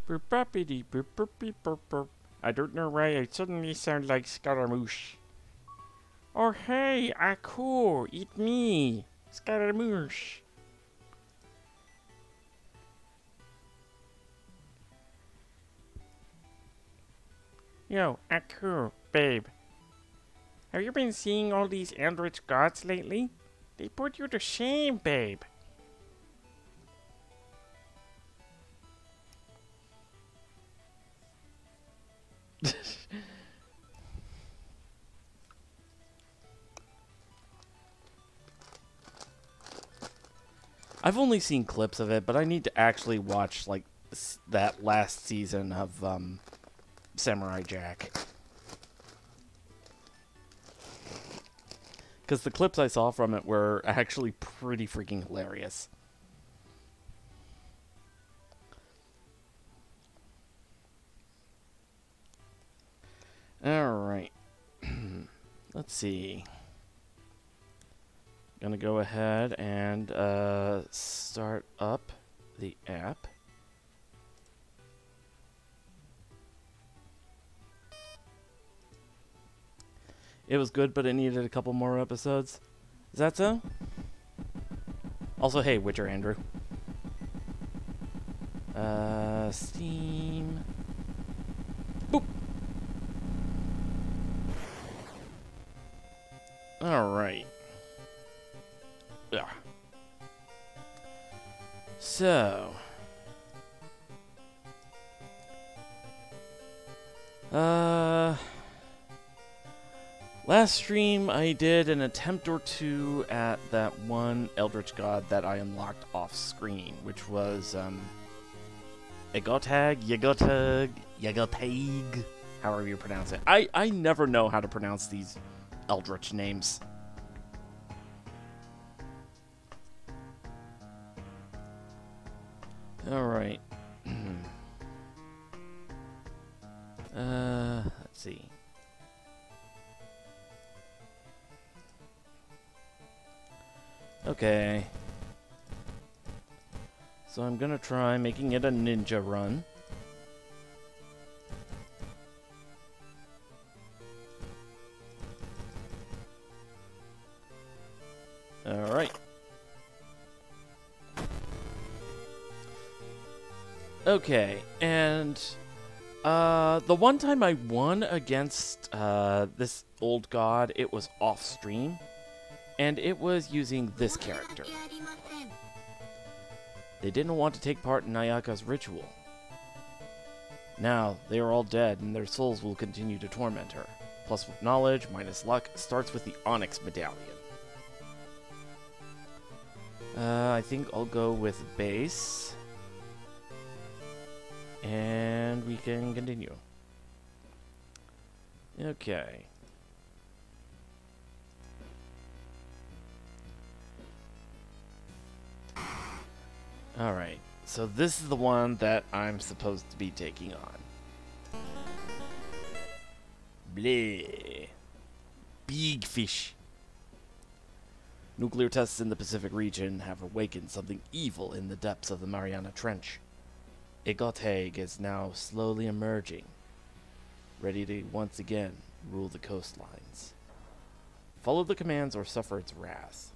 Burp-boppity, burp-burpy, burp-burp. I don't know why I suddenly sound like Scaramouche. Oh hey, cool, eat me, Scaramouche. Yo, cool, babe. Have you been seeing all these eldritch gods lately? They put you to shame, babe. I've only seen clips of it, but I need to actually watch like that last season of Samurai Jack. Because the clips I saw from it were actually pretty freaking hilarious. Alright. Let's see. Gonna go ahead and start up the app. It was good, but it needed a couple more episodes. Is that so? Also, hey, Witcher Andrew. Steam. Boop. Alright. Yeah. So. Last stream I did an attempt or two at that one Eldritch God that I unlocked off screen, which was, Yagotag, however you pronounce it. I never know how to pronounce these Eldritch names. Alright. Let's see. Okay. So I'm gonna try making it a ninja run. Alright. Okay, and the one time I won against this old god, it was off stream, and it was using this character. They didn't want to take part in Nayaka's ritual. Now, they are all dead, and their souls will continue to torment her. Plus with knowledge, minus luck, starts with the Onyx Medallion. I think I'll go with base. And we can continue. Okay. Alright, so this is the one that I'm supposed to be taking on. Bleh. Big fish. Nuclear tests in the Pacific region have awakened something evil in the depths of the Mariana Trench. Igoteg is now slowly emerging, ready to once again rule the coastlines. Follow the commands or suffer its wrath.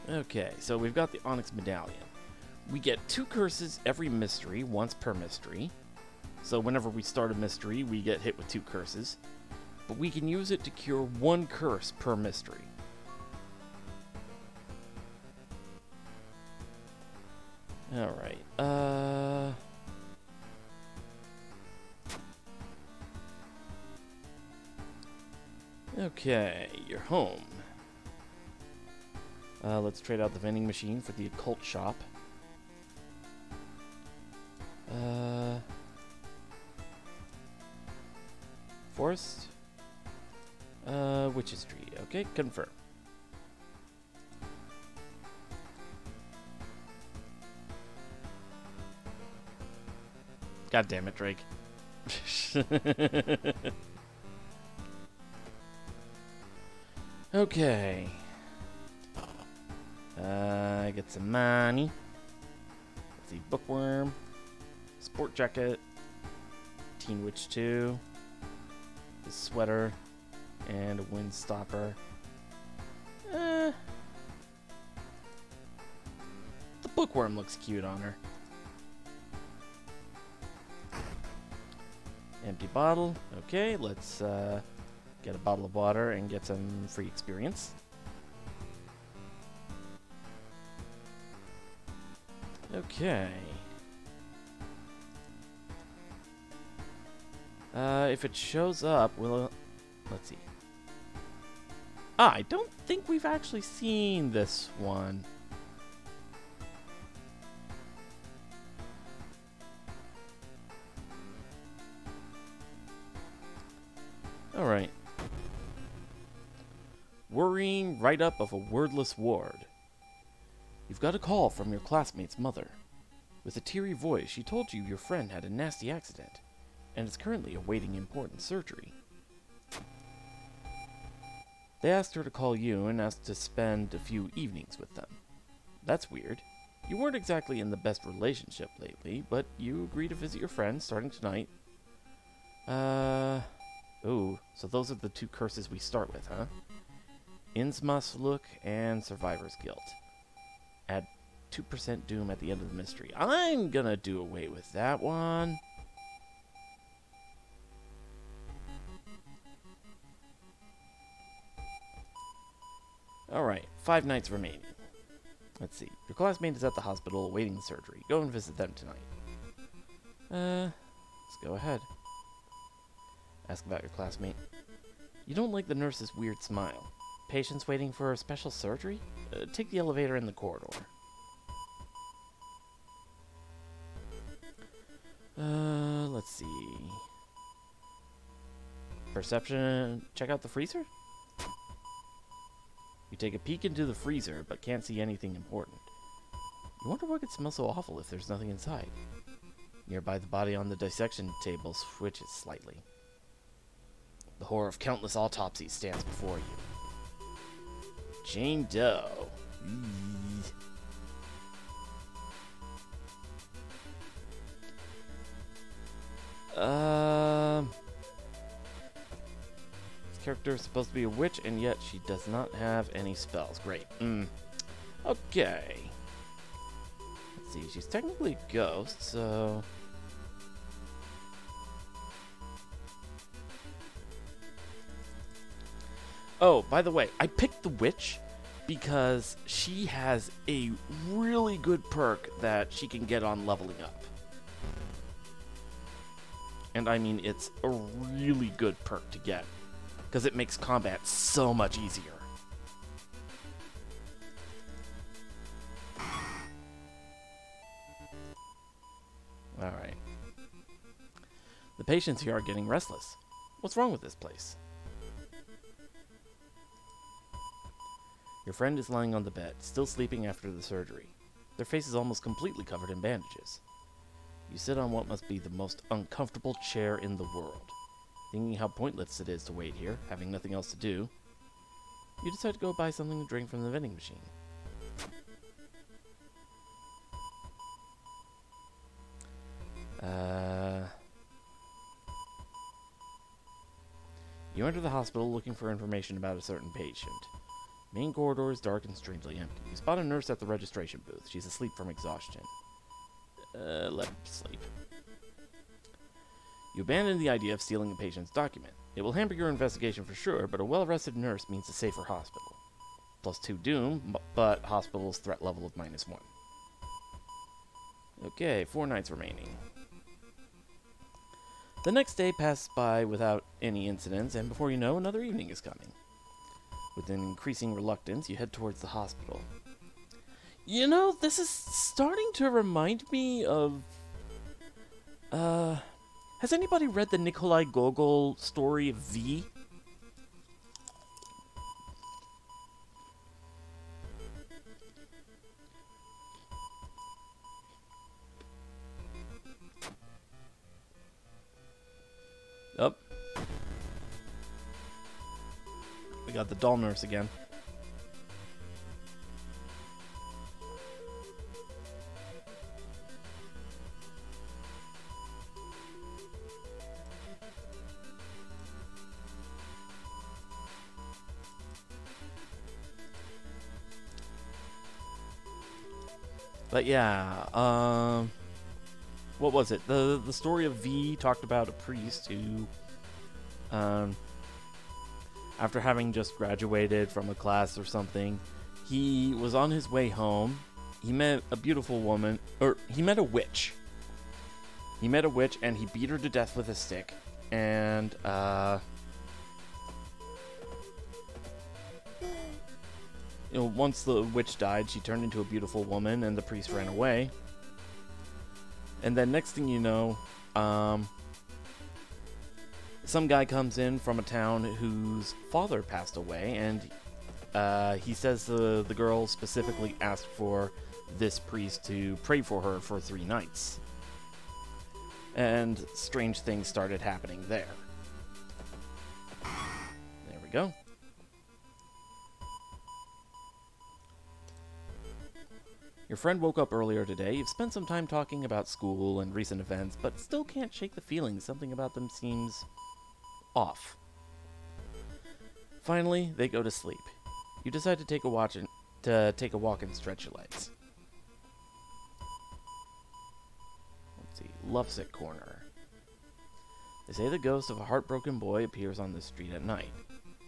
Okay, so we've got the Onyx Medallion. We get 2 curses every mystery, once per mystery. So whenever we start a mystery, we get hit with 2 curses. But we can use it to cure 1 curse per mystery. Alright, okay, you're home. Let's trade out the vending machine for the occult shop. Forest? Witch's tree. Okay, confirm. God damn it, Drake. Okay. Get some money. Let's see, Bookworm, Sport Jacket, Teen Witch 2, the sweater, and a Windstopper. The Bookworm looks cute on her. Empty bottle. Okay, let's get a bottle of water and get some free experience. Okay. If it shows up, we'll... Let's see. I don't think we've actually seen this one. Alright. Worrying write-up of a wordless ward. You've got a call from your classmate's mother. With a teary voice, she told you your friend had a nasty accident and is currently awaiting important surgery. They asked her to call you and asked to spend a few evenings with them. That's weird. You weren't exactly in the best relationship lately, but you agree to visit your friend starting tonight. Ooh, so those are the two curses we start with, huh? Innsmouth and Survivor's Guilt. Add 2% doom at the end of the mystery. I'm gonna do away with that one. Alright, 5 nights remaining. Let's see. Your classmate is at the hospital awaiting surgery. Go and visit them tonight. Let's go ahead. Ask about your classmate. You don't like the nurse's weird smile. Patients waiting for a special surgery? Take the elevator in the corridor. Let's see. Perception. Check out the freezer? You take a peek into the freezer, but can't see anything important. You wonder what could smell so awful if there's nothing inside. Nearby, the body on the dissection table switches slightly. The horror of countless autopsies stands before you. Jane Doe. This character is supposed to be a witch, and yet she does not have any spells. Great. Okay. Let's see. She's technically a ghost, so... Oh, by the way, I picked the witch because she has a really good perk that she can get on leveling up. And I mean, it's a really good perk to get, because it makes combat so much easier. Alright. The patients here are getting restless. What's wrong with this place? Your friend is lying on the bed, still sleeping after the surgery. Their face is almost completely covered in bandages. You sit on what must be the most uncomfortable chair in the world. Thinking how pointless it is to wait here, having nothing else to do, you decide to go buy something to drink from the vending machine. You enter the hospital looking for information about a certain patient. Main corridor is dark and strangely empty. You spot a nurse at the registration booth. She's asleep from exhaustion. Let her sleep. You abandon the idea of stealing a patient's document. It will hamper your investigation for sure, but a well-rested nurse means a safer hospital. Plus 2 doom, but hospital's threat level of -1. Okay, 4 nights remaining. The next day passes by without any incidents, and before you know, another evening is coming. With an increasing reluctance, you head towards the hospital. You know, this is starting to remind me of... has anybody read the Nikolai Gogol story of V? Oh. We got the doll nurse again. But yeah, what was it? The story of V talked about a priest who, after having just graduated from a class or something, he was on his way home. He met a beautiful woman, or he met a witch. He met a witch and he beat her to death with a stick. And, you know, once the witch died, she turned into a beautiful woman and the priest ran away. And then next thing you know, some guy comes in from a town whose father passed away, and he says the girl specifically asked for this priest to pray for her for 3 nights. And strange things started happening there. There we go. Your friend woke up earlier today. You've spent some time talking about school and recent events, but still can't shake the feeling something about them seems off. Finally, they go to sleep. You decide to take a walk and stretch your legs. Let's see, Lovesick Corner. They say the ghost of a heartbroken boy appears on this street at night.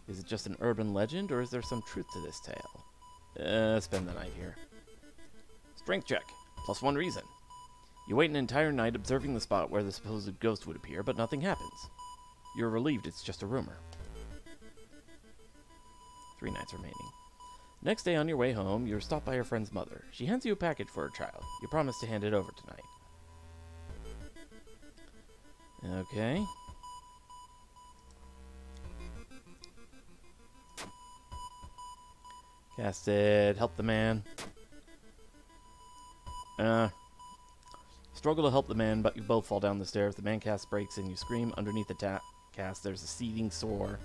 Is it just an urban legend, or is there some truth to this tale? Spend the night here. Strength check, +1 reason. You wait an entire night observing the spot where the supposed ghost would appear, but nothing happens. You're relieved it's just a rumor. 3 nights remaining. Next day on your way home, you're stopped by your friend's mother. She hands you a package for her child. You promise to hand it over tonight. Okay. Casted, help the man. Struggle to help the man, but you both fall down the stairs. The man cast breaks and you scream. Underneath the cast, there's a seething sore,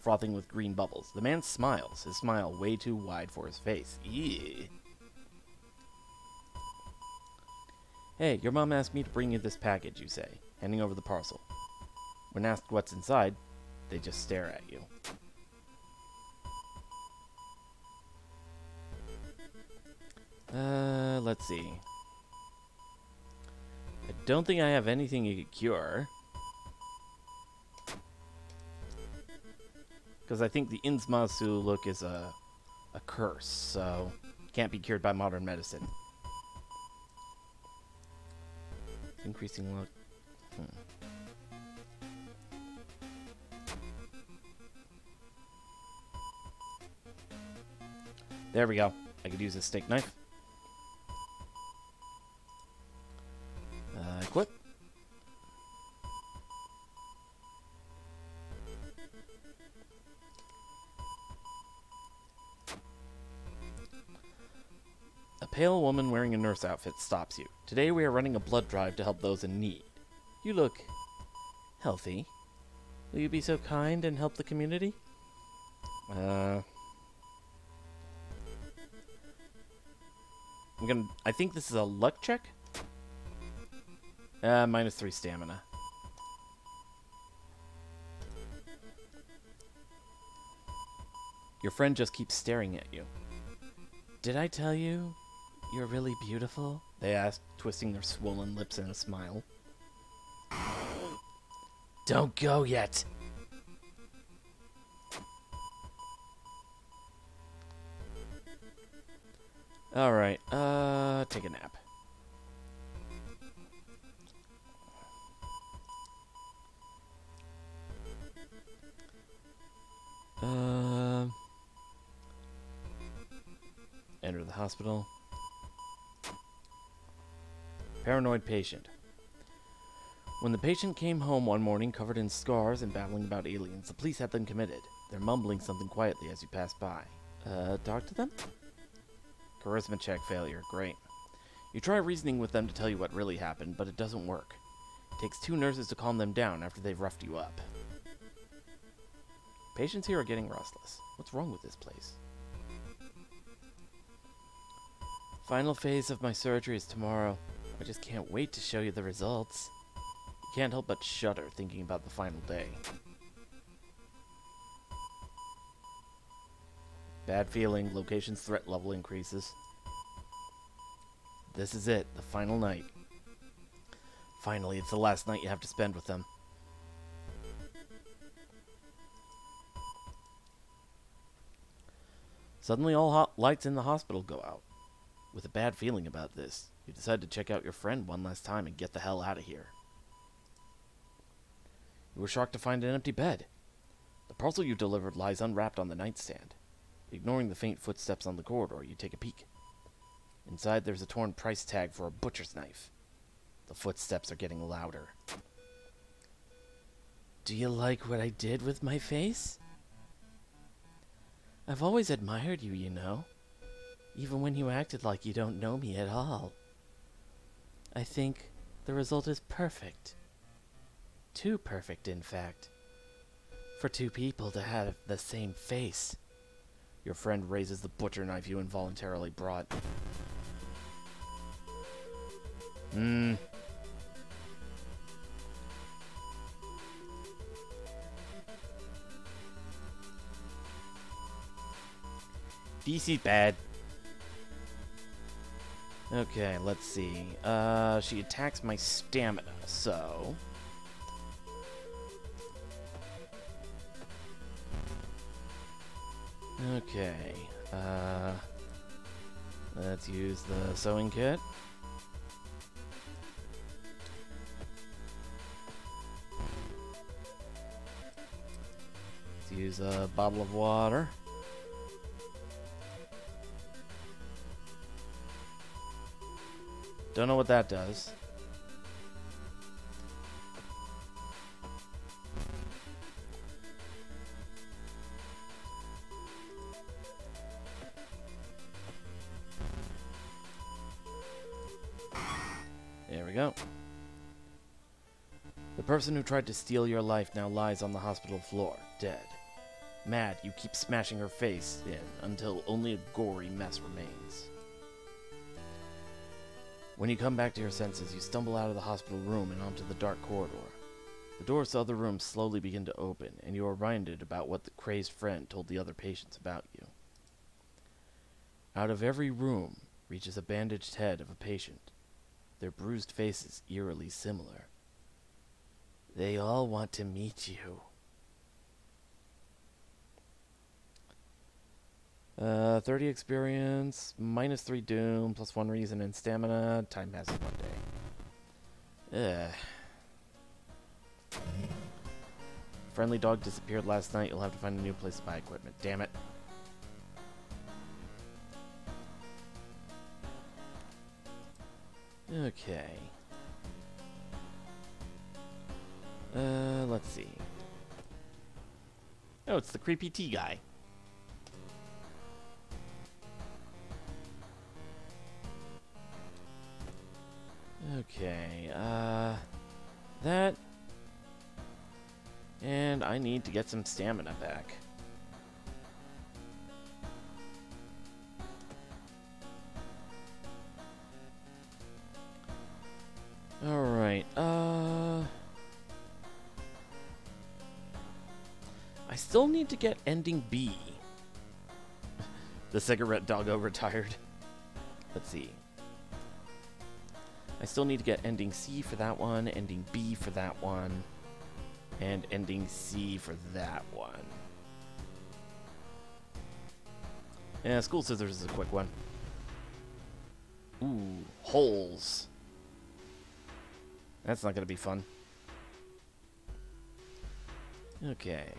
frothing with green bubbles. The man smiles, his smile way too wide for his face. Ew. Hey, your mom asked me to bring you this package, you say, handing over the parcel. When asked what's inside, they just stare at you. Let's see. I don't think I have anything you could cure. Because I think the Innsmasu look is a curse, so can't be cured by modern medicine. Increasing luck. There we go. I could use a steak knife. Equip. A pale woman wearing a nurse outfit stops you. Today we are running a blood drive to help those in need. You look healthy. Will you be so kind and help the community? I think this is a luck check? -3 stamina. Your friend just keeps staring at you. Did I tell you you're really beautiful? They ask, twisting their swollen lips in a smile. Don't go yet. Alright, take a nap. Enter the hospital. Paranoid patient. When the patient came home one morning covered in scars and babbling about aliens, the police had them committed. They're mumbling something quietly as you pass by. Talk to them? Charisma check failure. Great. You try reasoning with them to tell you what really happened, but it doesn't work. It takes 2 nurses to calm them down after they've roughed you up. Patients here are getting restless. What's wrong with this place? Final phase of my surgery is tomorrow. I just can't wait to show you the results. You can't help but shudder thinking about the final day. Bad feeling. Location's threat level increases. This is it, the final night. Finally, it's the last night you have to spend with them. Suddenly, all lights in the hospital go out. With a bad feeling about this, you decide to check out your friend one last time and get the hell out of here. You were shocked to find an empty bed. The parcel you delivered lies unwrapped on the nightstand. Ignoring the faint footsteps on the corridor, you take a peek. Inside, there's a torn price tag for a butcher's knife. The footsteps are getting louder. Do you like what I did with my face? I've always admired you, you know. Even when you acted like you don't know me at all. I think the result is perfect. Too perfect, in fact. For two people to have the same face. Your friend raises the butcher knife you involuntarily brought. This is bad. Okay, let's see. She attacks my stamina, so... Okay, let's use the sewing kit. Let's use a bottle of water. Don't know what that does. There we go. The person who tried to steal your life now lies on the hospital floor, dead. Mad, you keep smashing her face in until only a gory mess remains. When you come back to your senses, you stumble out of the hospital room and onto the dark corridor. The doors to other rooms slowly begin to open, and you are reminded about what the crazed friend told the other patients about you. Out of every room reaches a bandaged head of a patient, their bruised faces eerily similar. They all want to meet you. 30 experience, -3 doom, +1 reason and stamina. Time passes one day. Friendly dog disappeared last night. You'll have to find a new place to buy equipment. Damn it. Okay. Let's see. Oh, it's the creepy tea guy. Okay, that, and I need to get some stamina back. Alright, I still need to get ending B. The cigarette doggo retired. Let's see. I still need to get ending C for that one, ending B for that one, and ending C for that one. Yeah, school scissors is a quick one. Ooh, holes. That's not going to be fun. Okay.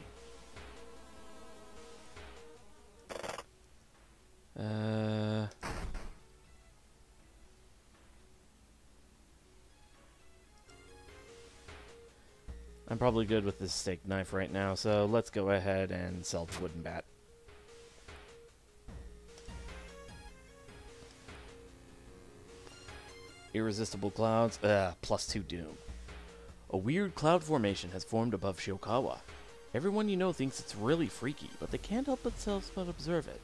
I'm probably good with this steak knife right now, so let's go ahead and sell the wooden bat. Irresistible clouds, +2 doom. A weird cloud formation has formed above Shiokawa. Everyone you know thinks it's really freaky, but they can't help themselves but observe it.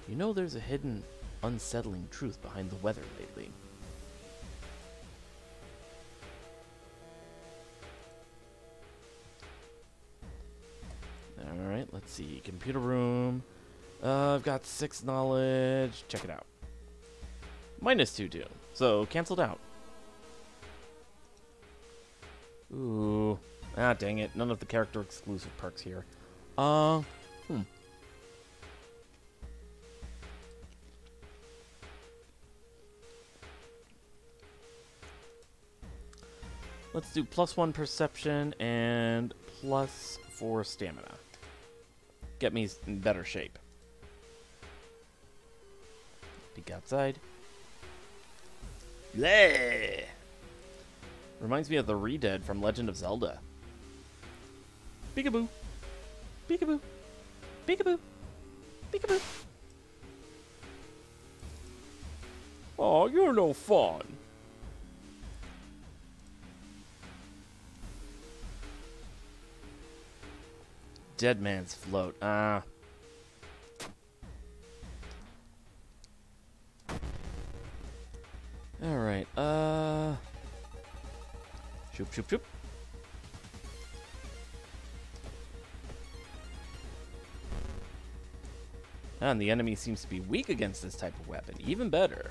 You know there's a hidden, unsettling truth behind the weather lately. Alright, let's see. Computer room. I've got 6 knowledge. Check it out. -2 Doom. So, canceled out. Ooh. Ah, dang it. None of the character exclusive perks here. Let's do +1 perception and +4 stamina. Get me in better shape. Peek outside. Bleh! Reminds me of the Re-Dead from Legend of Zelda. Peekaboo! Peekaboo! Peekaboo! Peekaboo! Oh, you're no fun! Dead Man's Float. Ah. Alright, Shoop, shoop, shoop. And the enemy seems to be weak against this type of weapon. Even better.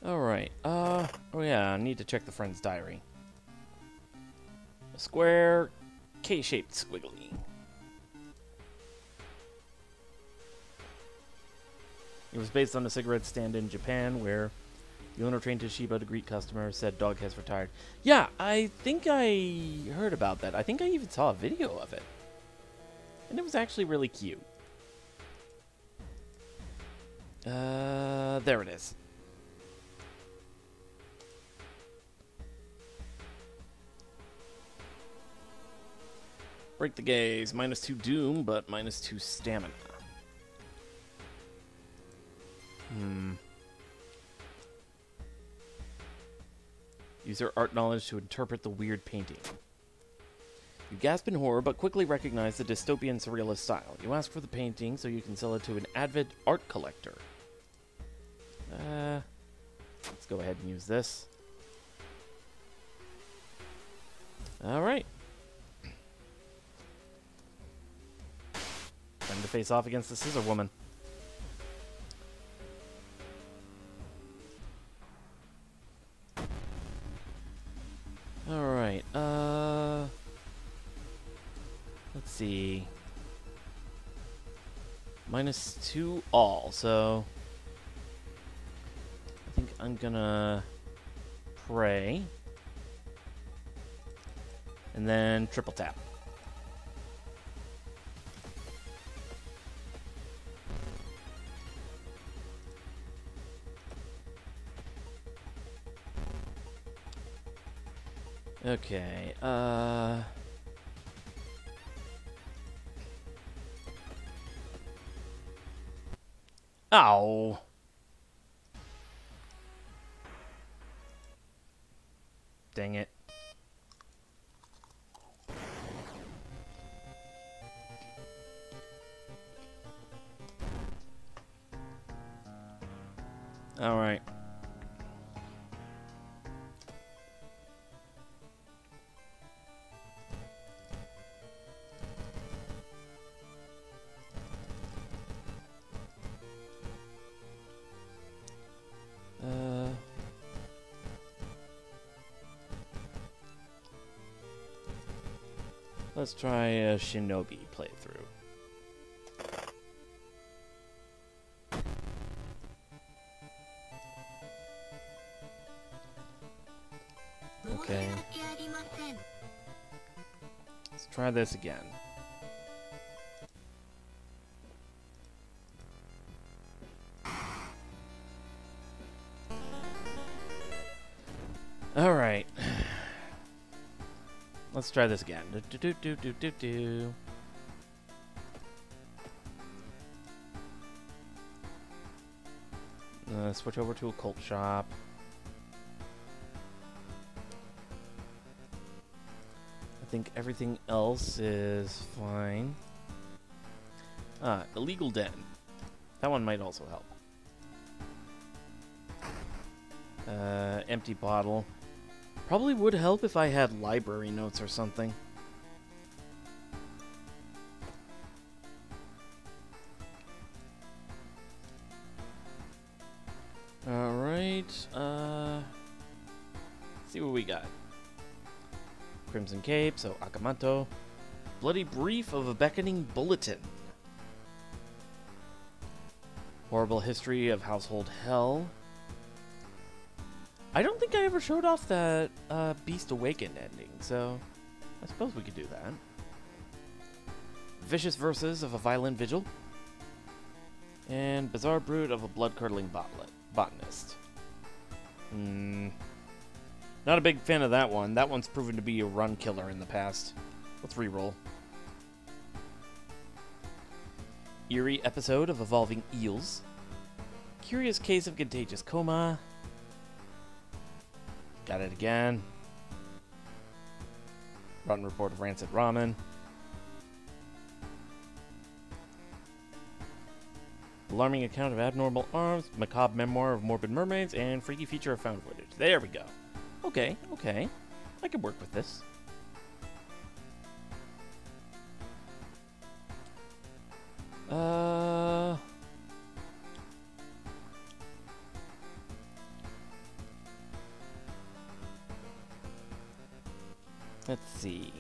Alright, oh yeah, I need to check the friend's diary. A square, K-shaped squiggly. It was based on a cigarette stand in Japan where the owner trained Toshiba to greet customers, said dog has retired. Yeah, I think I heard about that. I think I even saw a video of it. And it was actually really cute. There it is. Break the gaze. -2 Doom, but -2 stamina. Use your art knowledge to interpret the weird painting. You gasp in horror, but quickly recognize the dystopian surrealist style. You ask for the painting so you can sell it to an avid art collector. Let's go ahead and use this. Alright. Time to face off against the Scissor Woman. Alright, let's see. -2 all, so I think I'm gonna pray. And then triple tap. Okay, Ow! Dang it. Alright. Let's try a Shinobi playthrough. Okay. Let's try this again. All right. Let's try this again. Switch over to a cult shop. I think everything else is fine. Illegal Den. That one might also help. Empty bottle. Probably would help if I had library notes or something. see what we got. Crimson Cape, so Akamanto. Bloody Brief of a Beckoning Bulletin. Horrible History of Household Hell. I don't think I ever showed off that Beast Awakened ending, so I suppose we could do that. Vicious Verses of a Violent Vigil. And Bizarre Brood of a Blood-Curdling Botanist. Not a big fan of that one. That one's proven to be a run killer in the past. Let's reroll. Eerie Episode of Evolving Eels. Curious Case of Contagious Coma. Got it again. Rotten Report of Rancid Ramen. Alarming Account of Abnormal Arms. Macabre Memoir of Morbid Mermaids. And Freaky Feature of Found Footage. There we go. Okay, okay. I can work with this. Let's see.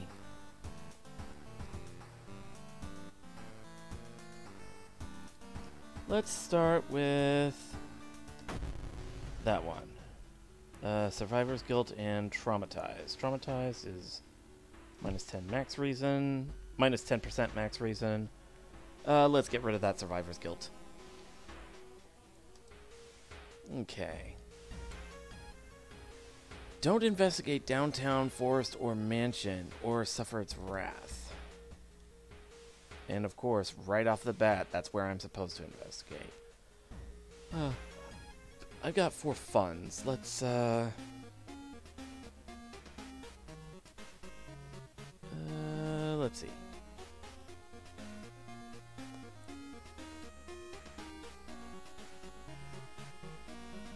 Let's start with that one. Survivor's Guilt and Traumatized. Traumatized is minus 10 max reason, minus 10% max reason. Let's get rid of that Survivor's Guilt. Okay. Don't investigate downtown, forest, or mansion, or suffer its wrath. And of course, right off the bat, that's where I'm supposed to investigate. I've got 4 funds. Let's, let's see.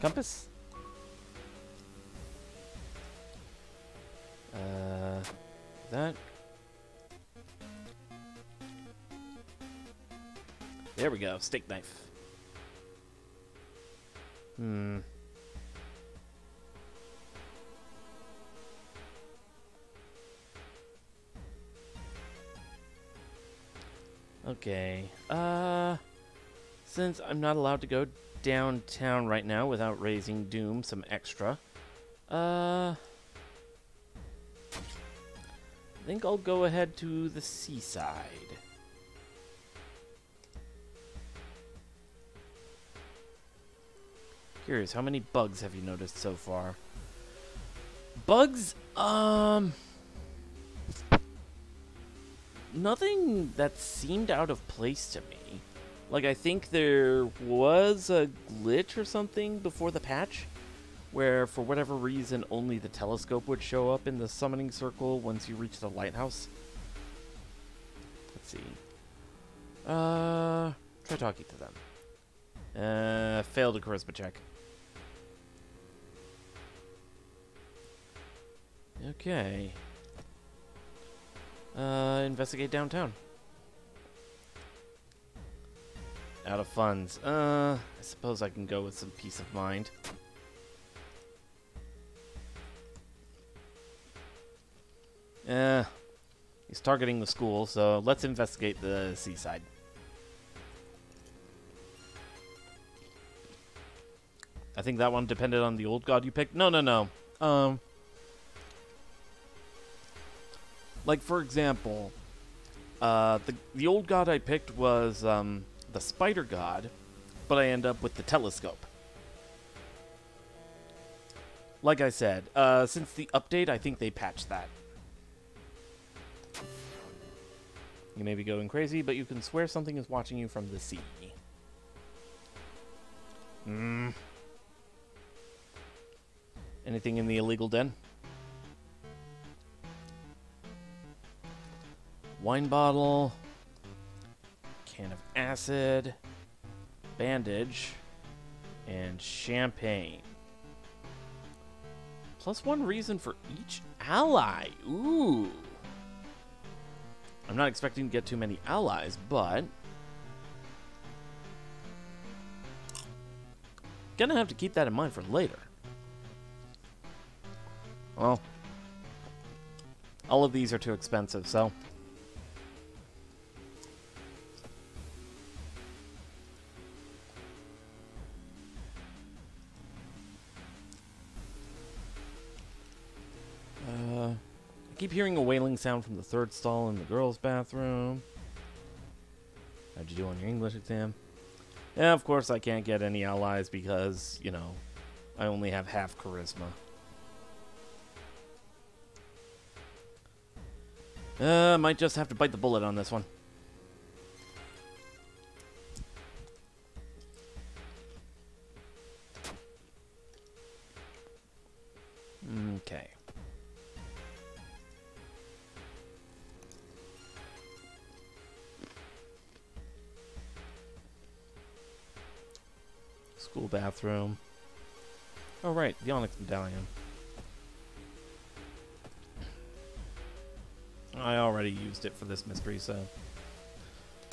Compass? That. There we go, steak knife. Okay. Since I'm not allowed to go downtown right now without raising Doom some extra, I think I'll go ahead to the seaside. Curious, how many bugs have you noticed so far? Bugs? Nothing that seemed out of place to me. Like, I think there was a glitch or something before the patch, where for whatever reason only the telescope would show up in the summoning circle once you reach the lighthouse. Let's see. Try talking to them. Failed a charisma check. Okay. Investigate downtown. Out of funds. I suppose I can go with some peace of mind. He's targeting the school, so let's investigate the seaside. I think that one depended on the old god you picked. No. Like, for example, the old god I picked was the spider god, but I end up with the telescope. Like I said, since the update, I think they patched that. You may be going crazy, but you can swear something is watching you from the sea. Anything in the illegal den? Wine bottle. Can of acid. Bandage. And champagne. +1 reason for each ally. Ooh. I'm not expecting to get too many allies, but gonna have to keep that in mind for later. Well, all of these are too expensive, so... I keep hearing a wailing sound from the third stall in the girls' bathroom. How'd you do on your English exam? Yeah, of course I can't get any allies because, you know, I only have half charisma. Might just have to bite the bullet on this one. Okay. School bathroom. Oh, right, the Onyx Medallion. I already used it for this mystery, so...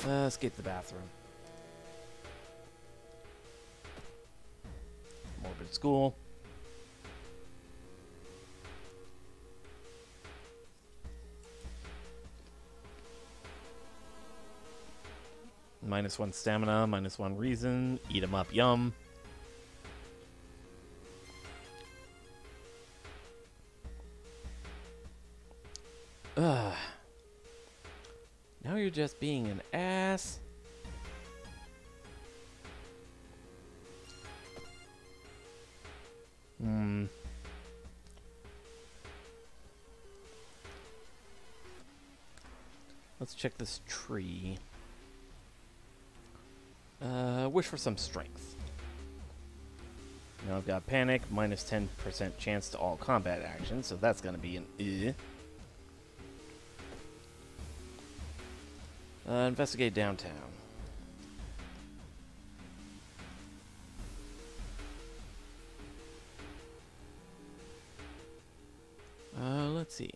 escape the bathroom. Morbid school. -1 stamina, -1 reason. Eat 'em up, yum. Ugh. Now you're just being an ass. Let's check this tree. Wish for some strength. Now I've got panic, -10% chance to all combat actions, so that's gonna be an investigate downtown. Let's see.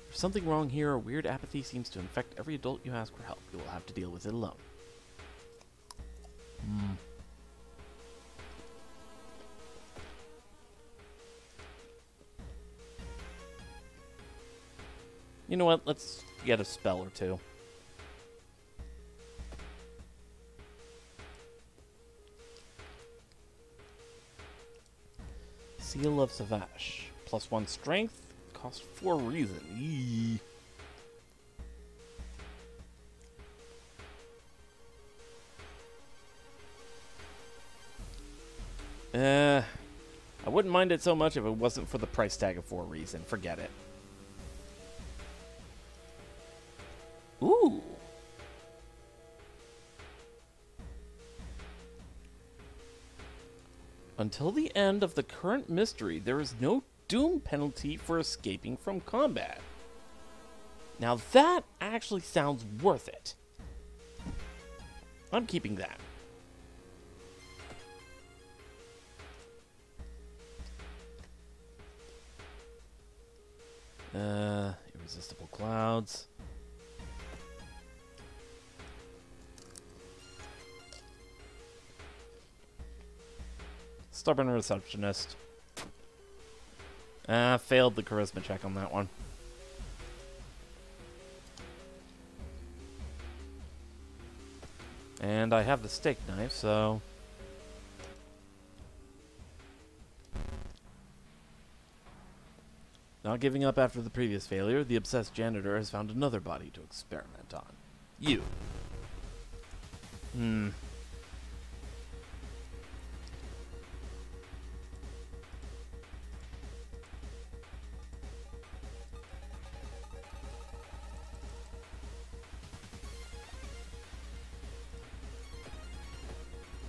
There's something wrong here. A weird apathy seems to infect every adult you ask for help. You will have to deal with it alone. You know what? Let's get a spell or two. Seal of Savage. +1 strength. Cost 4 reason. Eee. I wouldn't mind it so much if it wasn't for the price tag of 4 reason. Forget it. Ooh. Until the end of the current mystery, there is no doom penalty for escaping from combat. Now that actually sounds worth it. I'm keeping that. Irresistible clouds. Stubborn receptionist. Failed the charisma check on that one. And I have the steak knife, so... Not giving up after the previous failure, the obsessed janitor has found another body to experiment on. You.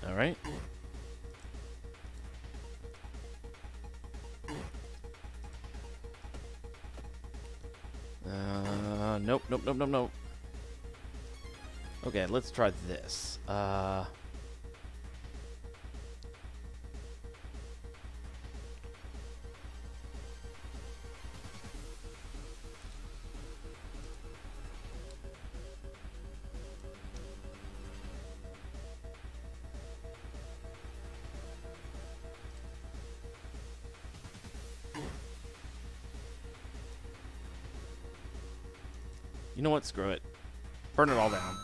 Alright. Nope. Okay, let's try this. You know what? Screw it. Burn it all down.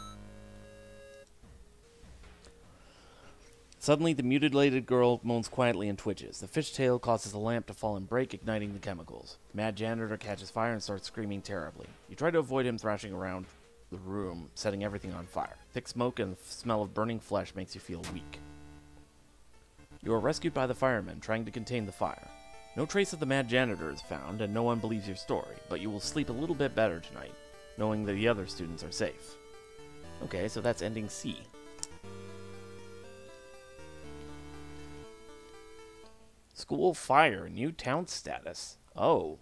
Suddenly, the mutilated girl moans quietly and twitches. The fishtail causes the lamp to fall and break, igniting the chemicals. Mad Janitor catches fire and starts screaming terribly. You try to avoid him thrashing around the room, setting everything on fire. Thick smoke and the smell of burning flesh makes you feel weak. You are rescued by the firemen, trying to contain the fire. No trace of the Mad Janitor is found, and no one believes your story, but you will sleep a little bit better tonight, knowing that the other students are safe. Okay, so that's ending C. School fire, new town status. Oh.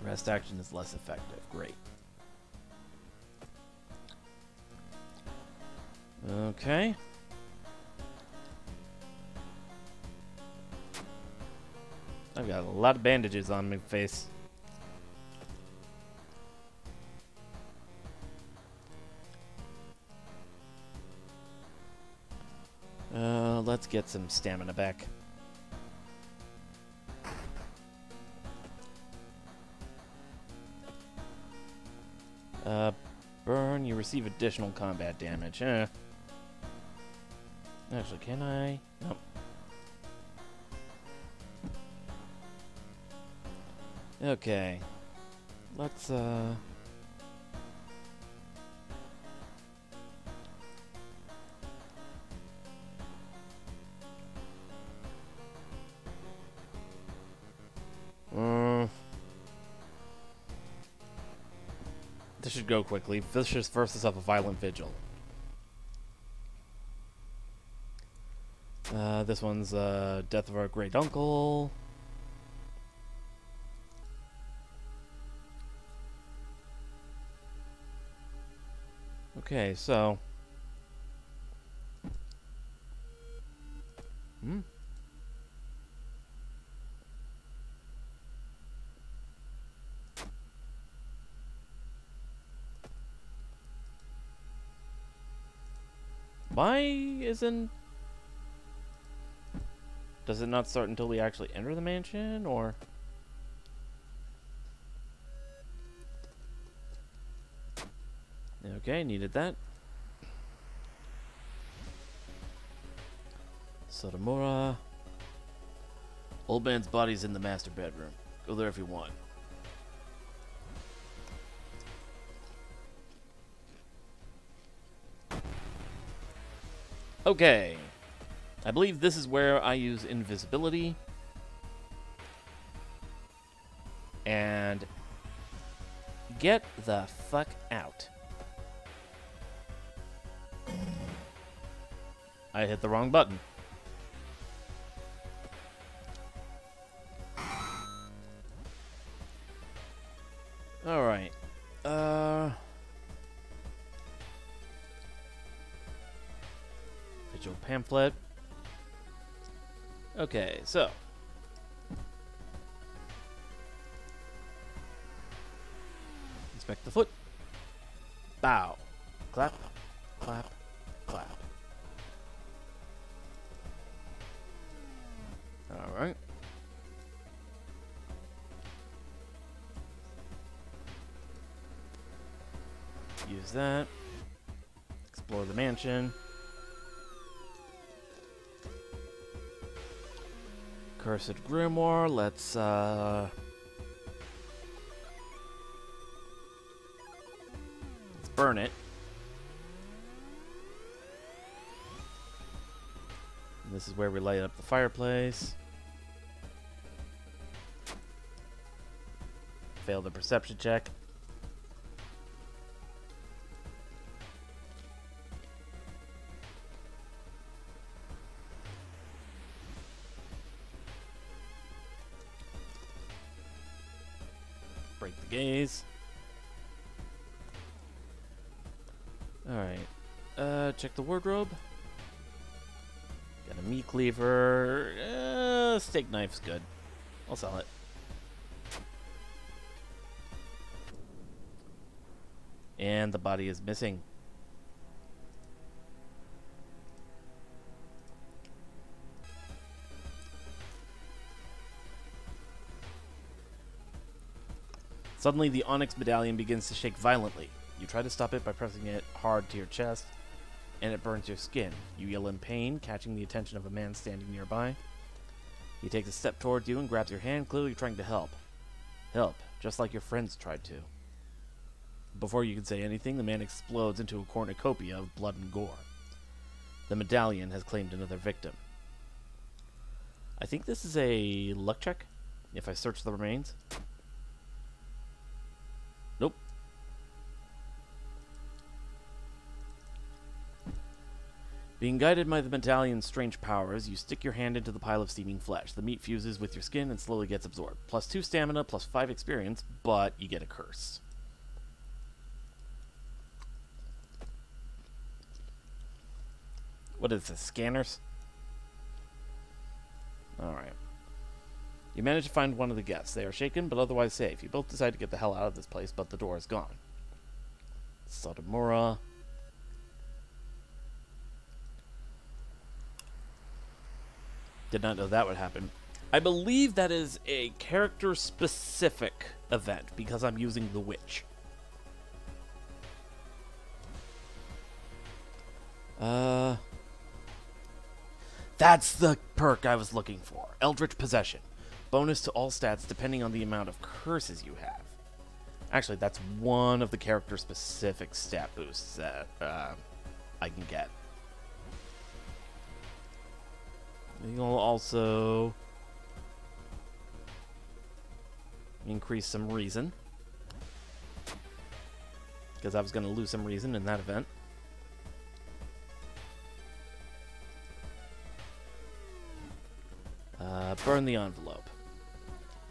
Rest action is less effective. Great. Okay. I've got a lot of bandages on my face. Let's get some stamina back. Burn, you receive additional combat damage. Actually, can I? Nope. Okay. Let's, This should go quickly. Vicious versus up a violent vigil. This one's death of our great uncle. Okay, so why isn't... Does it not start until we actually enter the mansion, or... Okay, needed that. Sotomura. Old man's body's in the master bedroom. Go there if you want. Okay. I believe this is where I use invisibility. And get the fuck out. I hit the wrong button. Alright. Visual pamphlet. Okay, so. Inspect the foot. Bow. Clap. Clap. Clap. Alright. Use that. Explore the mansion. Cursed Grimoire. Let's burn it. And this is where we light up the fireplace. Fail the perception check. Break the gaze. Alright. Check the wardrobe. Got a meat cleaver. Steak knife's good. I'll sell it. And the body is missing. Suddenly, the onyx medallion begins to shake violently. You try to stop it by pressing it hard to your chest, and it burns your skin. You yell in pain, catching the attention of a man standing nearby. He takes a step toward you and grabs your hand, clearly trying to help. Help, just like your friends tried to. Before you can say anything, the man explodes into a cornucopia of blood and gore. The medallion has claimed another victim. I think this is a luck check, if I search the remains. Nope. Being guided by the medallion's strange powers, you stick your hand into the pile of steaming flesh. The meat fuses with your skin and slowly gets absorbed. +2 stamina, +5 experience, but you get a curse. What is this, scanners? Alright. You manage to find one of the guests. They are shaken, but otherwise safe. You both decide to get the hell out of this place, but the door is gone. Sotomura. Did not know that would happen. I believe that is a character-specific event, because I'm using the witch. That's the perk I was looking for. Eldritch Possession. Bonus to all stats depending on the amount of curses you have. Actually, that's one of the character-specific stat boosts that I can get. You'll also increase some reason, because I was going to lose some reason in that event. Burn the envelope.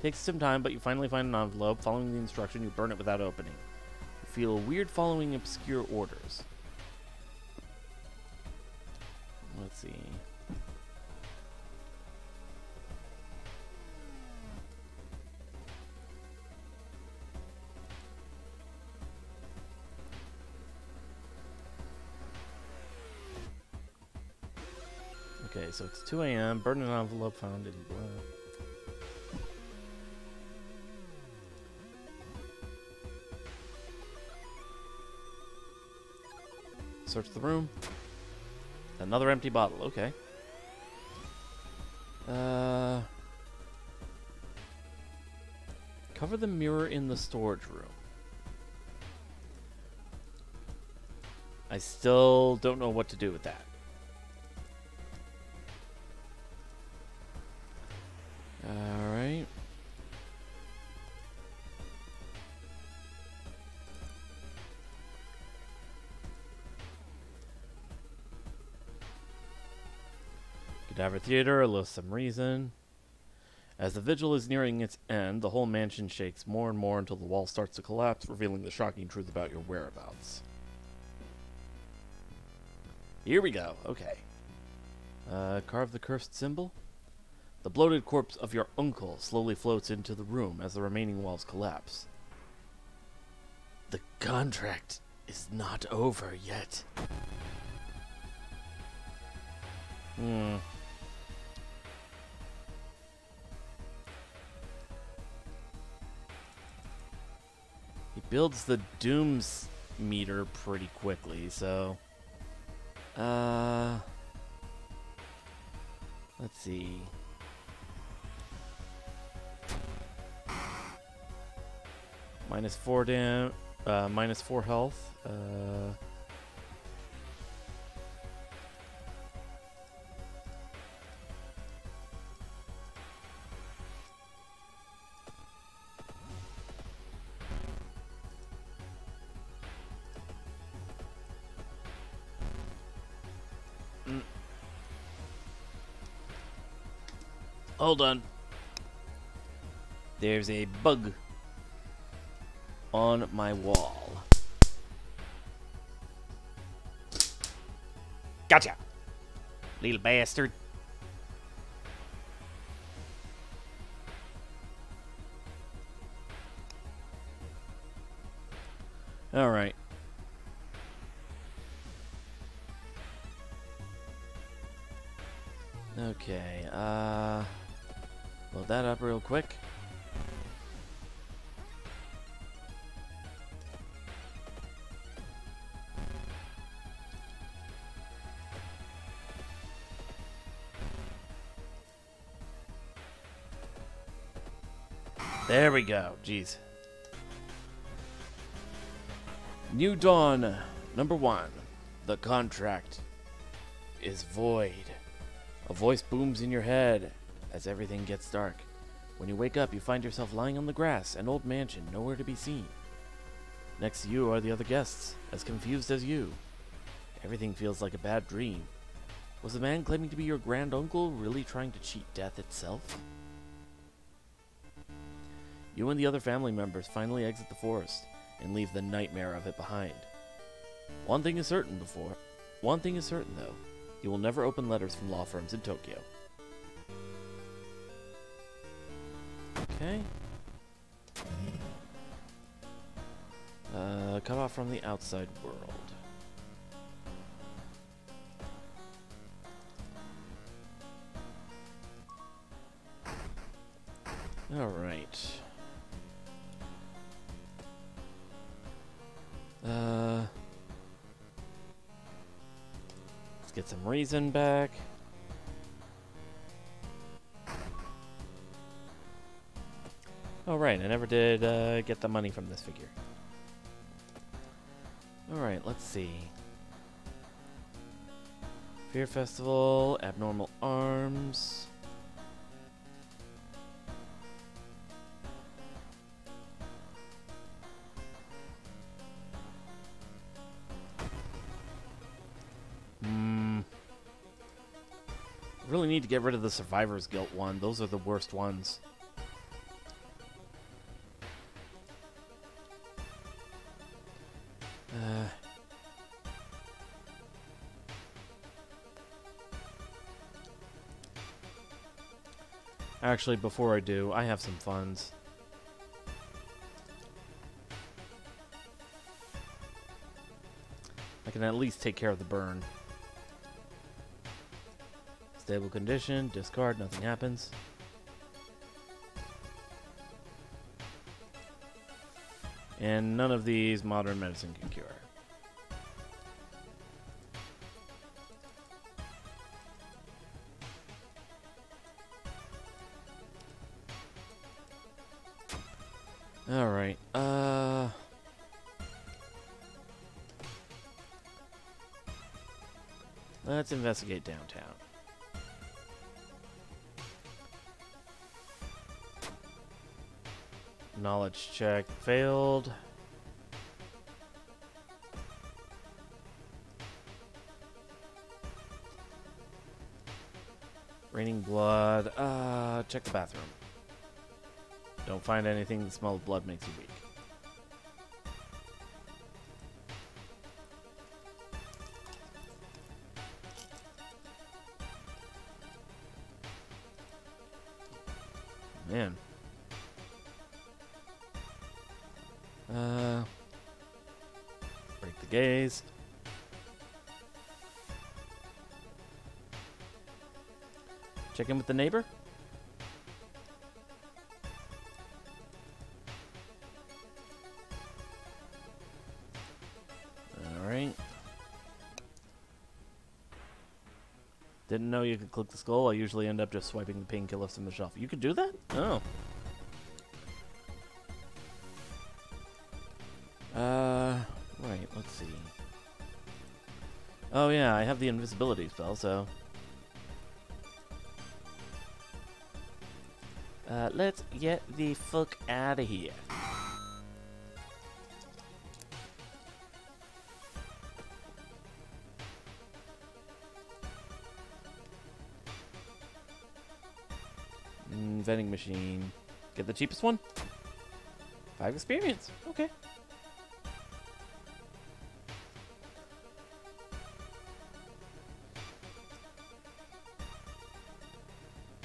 Takes some time, but you finally find an envelope. Following the instruction, you burn it without opening. You feel weird following obscure orders. Let's see. Okay, so it's 2 a.m. Burn an envelope found in blah. Search the room. Another empty bottle. Okay. Cover the mirror in the storage room. I still don't know what to do with that. Alright. Cadaver Theater, lost some reason. As the vigil is nearing its end, the whole mansion shakes more and more until the wall starts to collapse, revealing the shocking truth about your whereabouts. Here we go. Okay. Carve the cursed symbol. The bloated corpse of your uncle slowly floats into the room as the remaining walls collapse. The contract is not over yet. He builds the dooms meter pretty quickly, so... let's see... minus 4 health. Hold on. There's a bug on my wall. Gotcha, little bastard. All right. Okay, load that up real quick. There we go. Jeez. New Dawn, number 1. The contract is void. A voice booms in your head as everything gets dark. When you wake up, you find yourself lying on the grass, an old mansion, nowhere to be seen. Next to you are the other guests, as confused as you. Everything feels like a bad dream. Was the man claiming to be your grand uncle really trying to cheat death itself? You and the other family members finally exit the forest and leave the nightmare of it behind. One thing is certain, though. You will never open letters from law firms in Tokyo. Okay. Cut off from the outside world. Alright. Let's get some reason back. Oh, right, I never did get the money from this figure. Alright, let's see. Fear Festival, Abnormal Arms. Really need to get rid of the Survivor's Guilt one. Those are the worst ones. Actually, before I do, I have some funds. I can at least take care of the burn. Stable condition, discard, nothing happens. And none of these modern medicine can cure. Alright, let's investigate downtown. Knowledge check failed. Raining blood. Check the bathroom. Don't find anything. The smell of blood makes you weak. Man. Break the gaze. Check in with the neighbor. Alright. Didn't know you could click the skull. I usually end up just swiping the painkillers from the shelf. You could do that? Oh. Right, let's see. Oh yeah, I have the invisibility spell, so... let's get the fuck out of here. Vending machine. Get the cheapest one? 5 experience. Okay.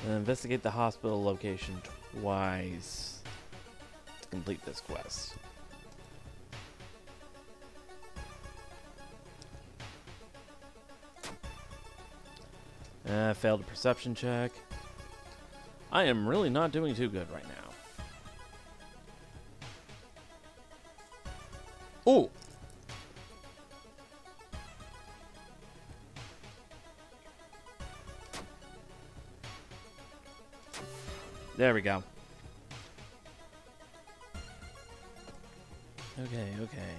Investigate the hospital location twice to complete this quest. Failed a perception check. I am really not doing too good right now. Oh! There we go. Okay, okay.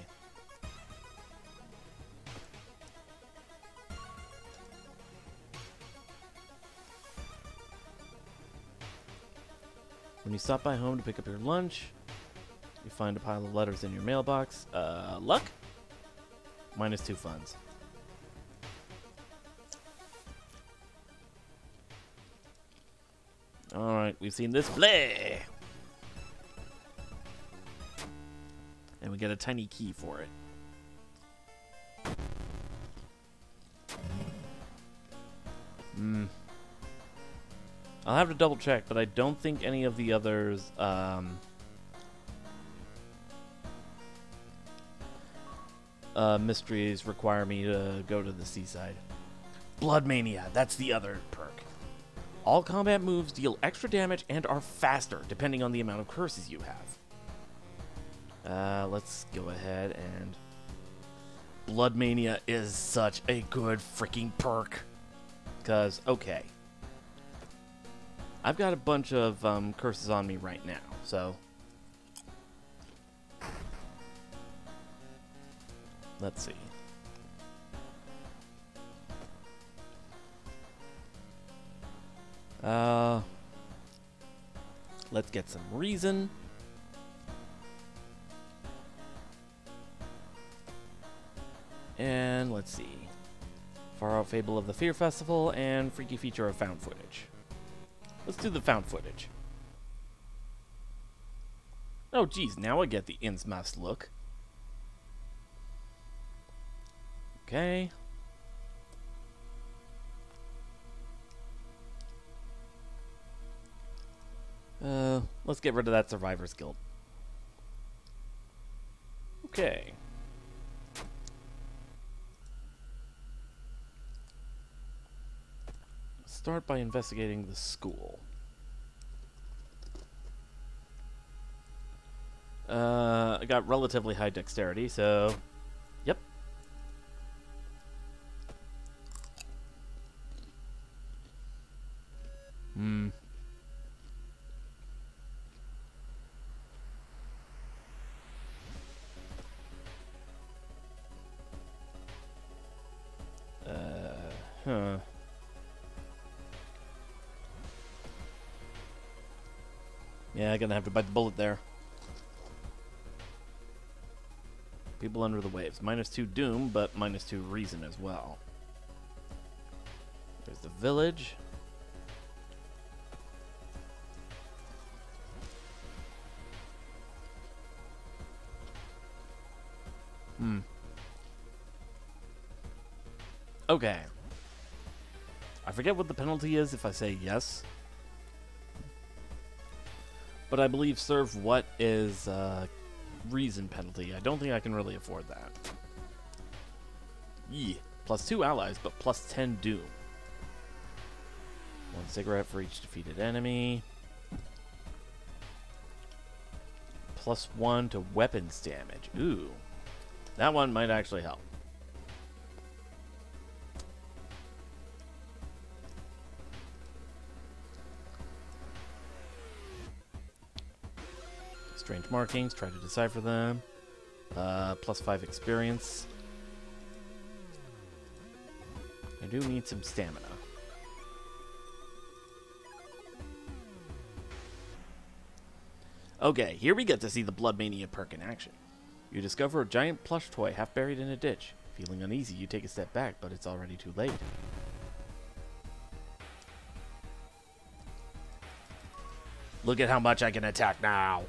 When you stop by home to pick up your lunch, you find a pile of letters in your mailbox. Luck? -2 funds. Alright, we've seen this. Bleh! And we get a tiny key for it. I'll have to double check, but I don't think any of the others, mysteries require me to go to the seaside. Blood Mania, that's the other perk. All combat moves deal extra damage and are faster, depending on the amount of curses you have. Let's go ahead and... Blood Mania is such a good freaking perk. Because, okay. I've got a bunch of curses on me right now, so... Let's see. Let's get some reason. And let's see. Far Out Fable of the Fear Festival and Freaky Feature of Found Footage. Let's do the found footage. Oh geez, now I get the Innsmouth look. Okay. Let's get rid of that Survivor's Guild. Okay. Start by investigating the school. I got relatively high dexterity, so... Yep. Huh. Yeah, I'm gonna have to bite the bullet there. People under the waves. -2 doom, but -2 reason as well. There's the village. Okay. I forget what the penalty is if I say yes. But I believe serve what is reason penalty. I don't think I can really afford that. Yee. +2 allies, but +10 doom. 1 cigarette for each defeated enemy. +1 to weapons damage. Ooh. That one might actually help. Strange markings, try to decipher them. +5 experience. I do need some stamina. Okay, here we get to see the Blood Mania perk in action. You discover a giant plush toy half buried in a ditch. Feeling uneasy, you take a step back, but it's already too late. Look at how much I can attack now.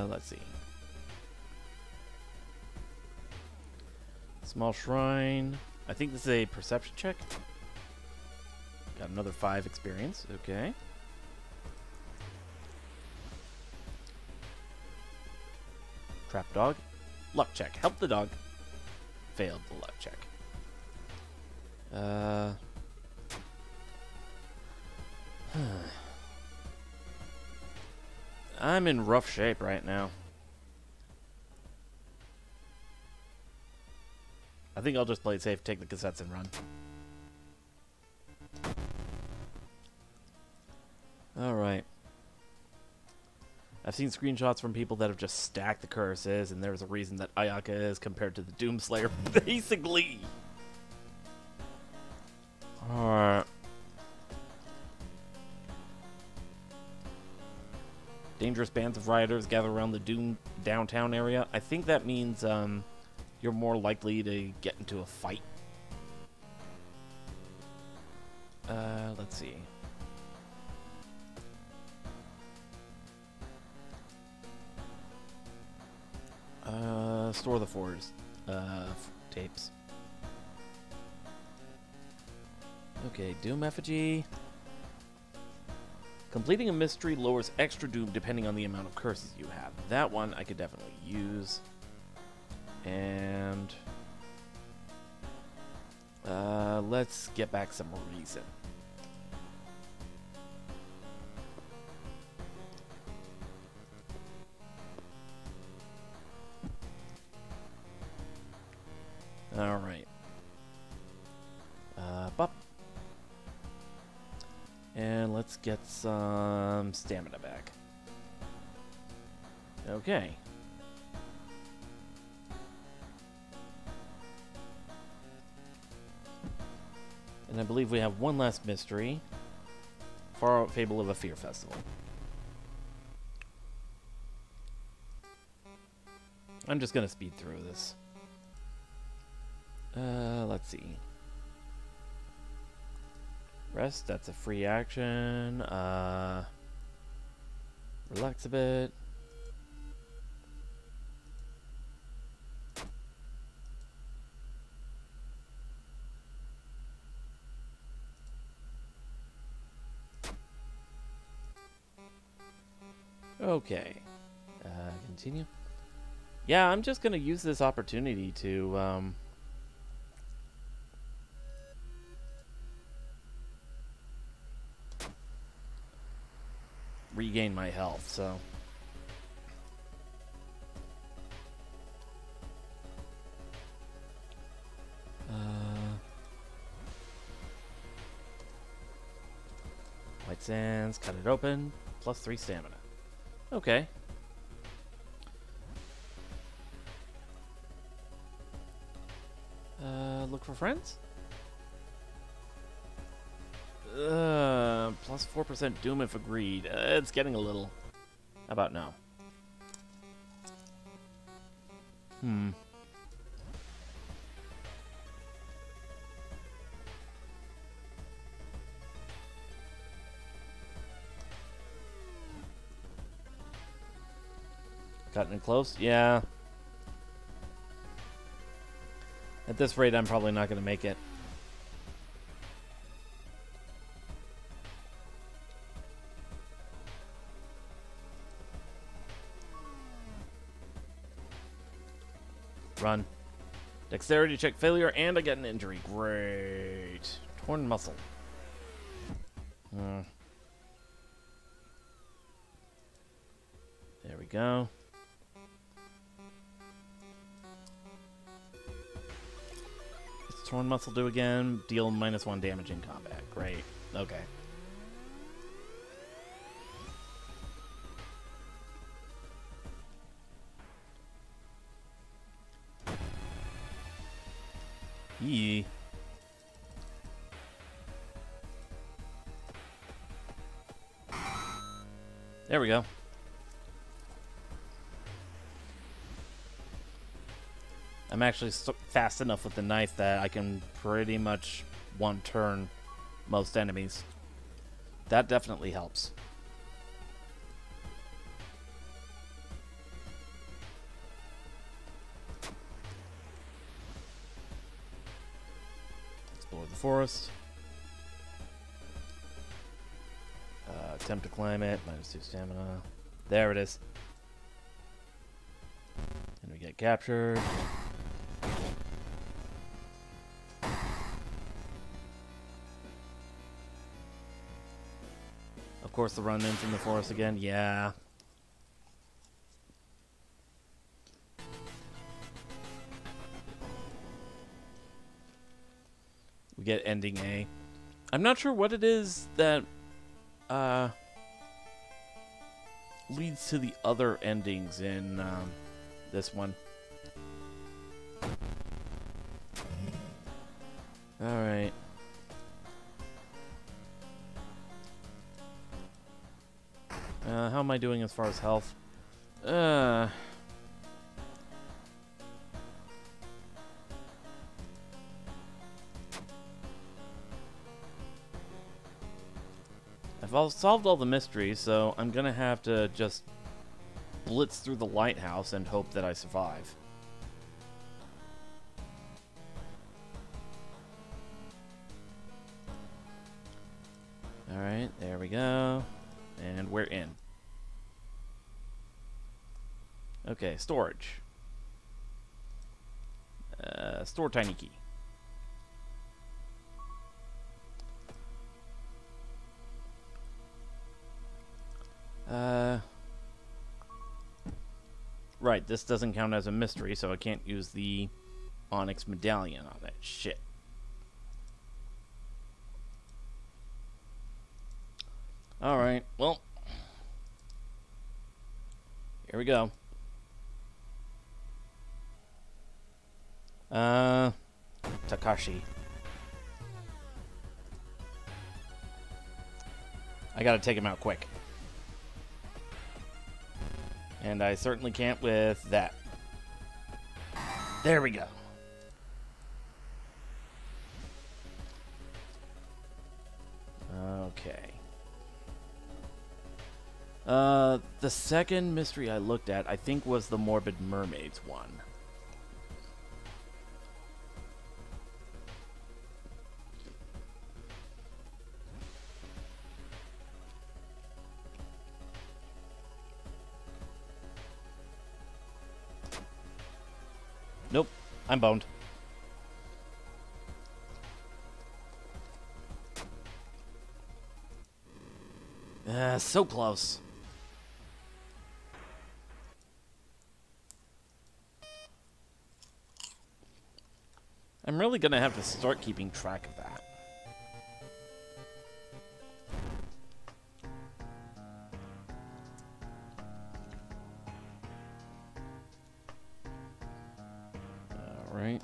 Let's see. Small shrine. I think this is a perception check. Got another 5 experience. Okay. Trap dog. Luck check. Help the dog. Failed the luck check. I'm in rough shape right now. I think I'll just play it safe, take the cassettes, and run. Alright. I've seen screenshots from people that have just stacked the curses, and there's a reason that Ayaka is compared to the Doomslayer, basically. Alright. Dangerous bands of rioters gather around the Doom downtown area. I think that means you're more likely to get into a fight. Let's see. Store the fours tapes. Okay, Doom effigy. Completing a mystery lowers extra doom depending on the amount of curses you have. That one I could definitely use. And let's get back some reason. All right. Bop. And let's get some stamina back. Okay. And I believe we have one last mystery. Far Out Fable of a Fear Festival. I'm just gonna speed through this. Let's see. Rest, that's a free action. Relax a bit. Okay. Continue. Yeah, I'm just gonna use this opportunity to, regain my health, so. White Sands, cut it open, plus 3 stamina. Okay. Look for friends? Plus 4% doom if agreed. It's getting a little. How about now? Cutting it close? Yeah. At this rate, I'm probably not going to make it. Run. Dexterity check failure, and I get an injury. Great. Torn muscle. There we go. What's torn muscle do again? Deal -1 damage in combat. Great. Okay. Yee. There we go. I'm actually fast enough with the knife that I can pretty much one-turn most enemies. That definitely helps. Explore the forest. Attempt to climb it, -2 stamina. There it is. And we get captured. Of course, the run-ins in the forest again. Yeah. get ending A. I'm not sure what it is that leads to the other endings in this one. Alright. How am I doing as far as health? I've solved all the mysteries, so I'm gonna have to just blitz through the lighthouse and hope that I survive. Alright, there we go. And we're in. Okay, storage. Store tiny key. Right, this doesn't count as a mystery, so I can't use the onyx medallion on it. Shit. Alright, well. Here we go. Takashi. I gotta take him out quick. And I certainly can't with that. There we go. Okay. The second mystery I looked at, I think, was the Morbid Mermaids one. Nope, I'm boned. So close. I'm really gonna have to start keeping track of that. Alright.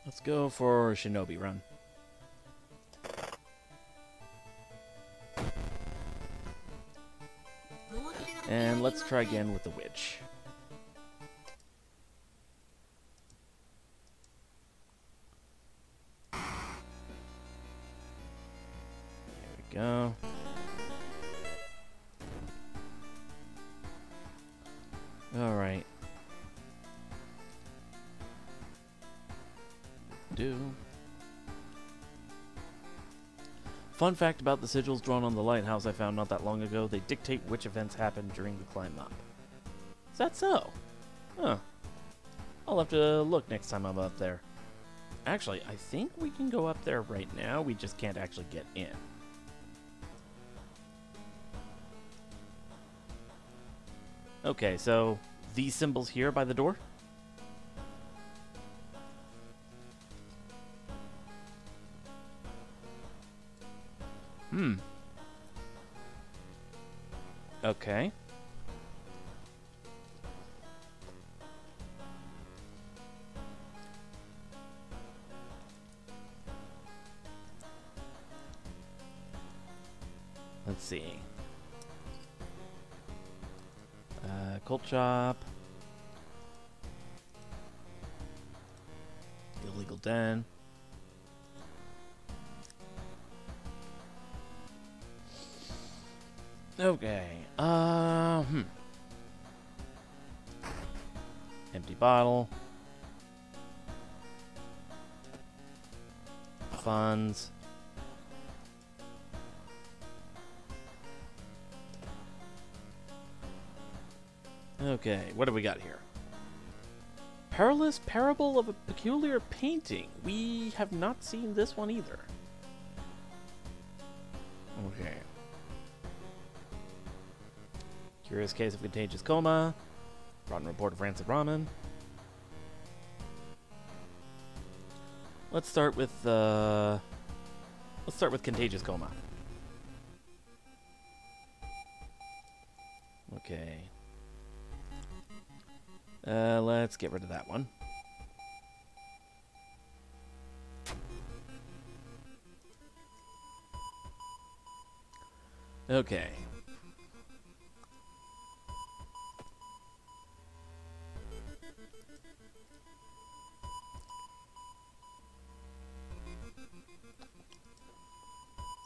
Let's go for Shinobi Run. And let's try again with the Witch. There we go. Alright. Fun fact about the sigils drawn on the lighthouse I found not that long ago, they dictate which events happen during the climb up. Is that so? Huh. I'll have to look next time I'm up there. Actually, I think we can go up there right now, we just can't actually get in. Okay, so these symbols here by the door? Okay. Let's see. Cult shop. Illegal den. Okay. Empty bottle. Funds. Okay, what do we got here? Perilous Parable of a Peculiar Painting. We have not seen this one either. Okay. Curious Case of Contagious Coma. Rotten Report of Rancid Ramen. Let's start with Contagious Coma. Okay. Let's get rid of that one. Okay.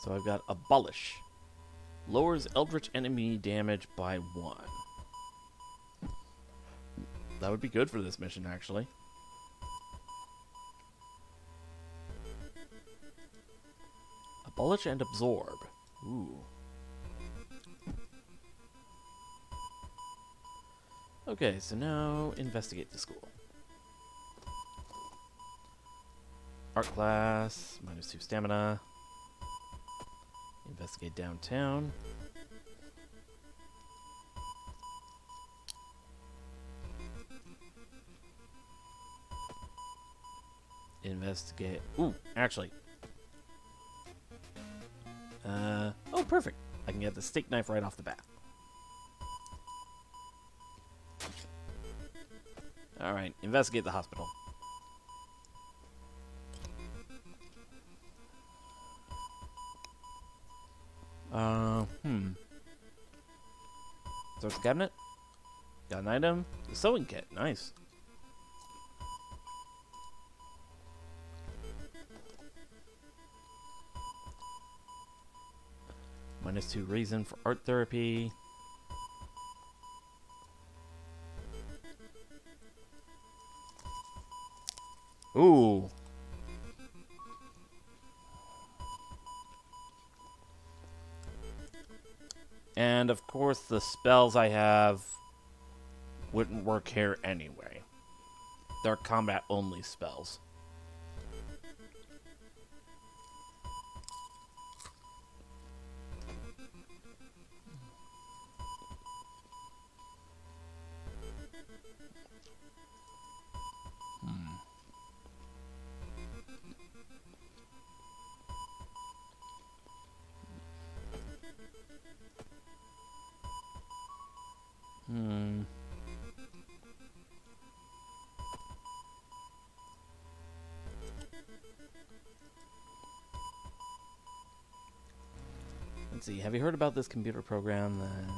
So I've got Abolish. Lowers Eldritch enemy damage by 1. That would be good for this mission, actually. Abolish and Absorb. Ooh. Okay, so now investigate the school. Art class, -2 stamina. Investigate downtown. Investigate. Ooh, actually. Oh, perfect. I can get the steak knife right off the bat. Alright, investigate the hospital. Search the cabinet. Got an item. The sewing kit. Nice. -2 reason for art therapy. Ooh. And of course the spells I have wouldn't work here anyway. They're combat only spells. Let's see, have you heard about this computer program that...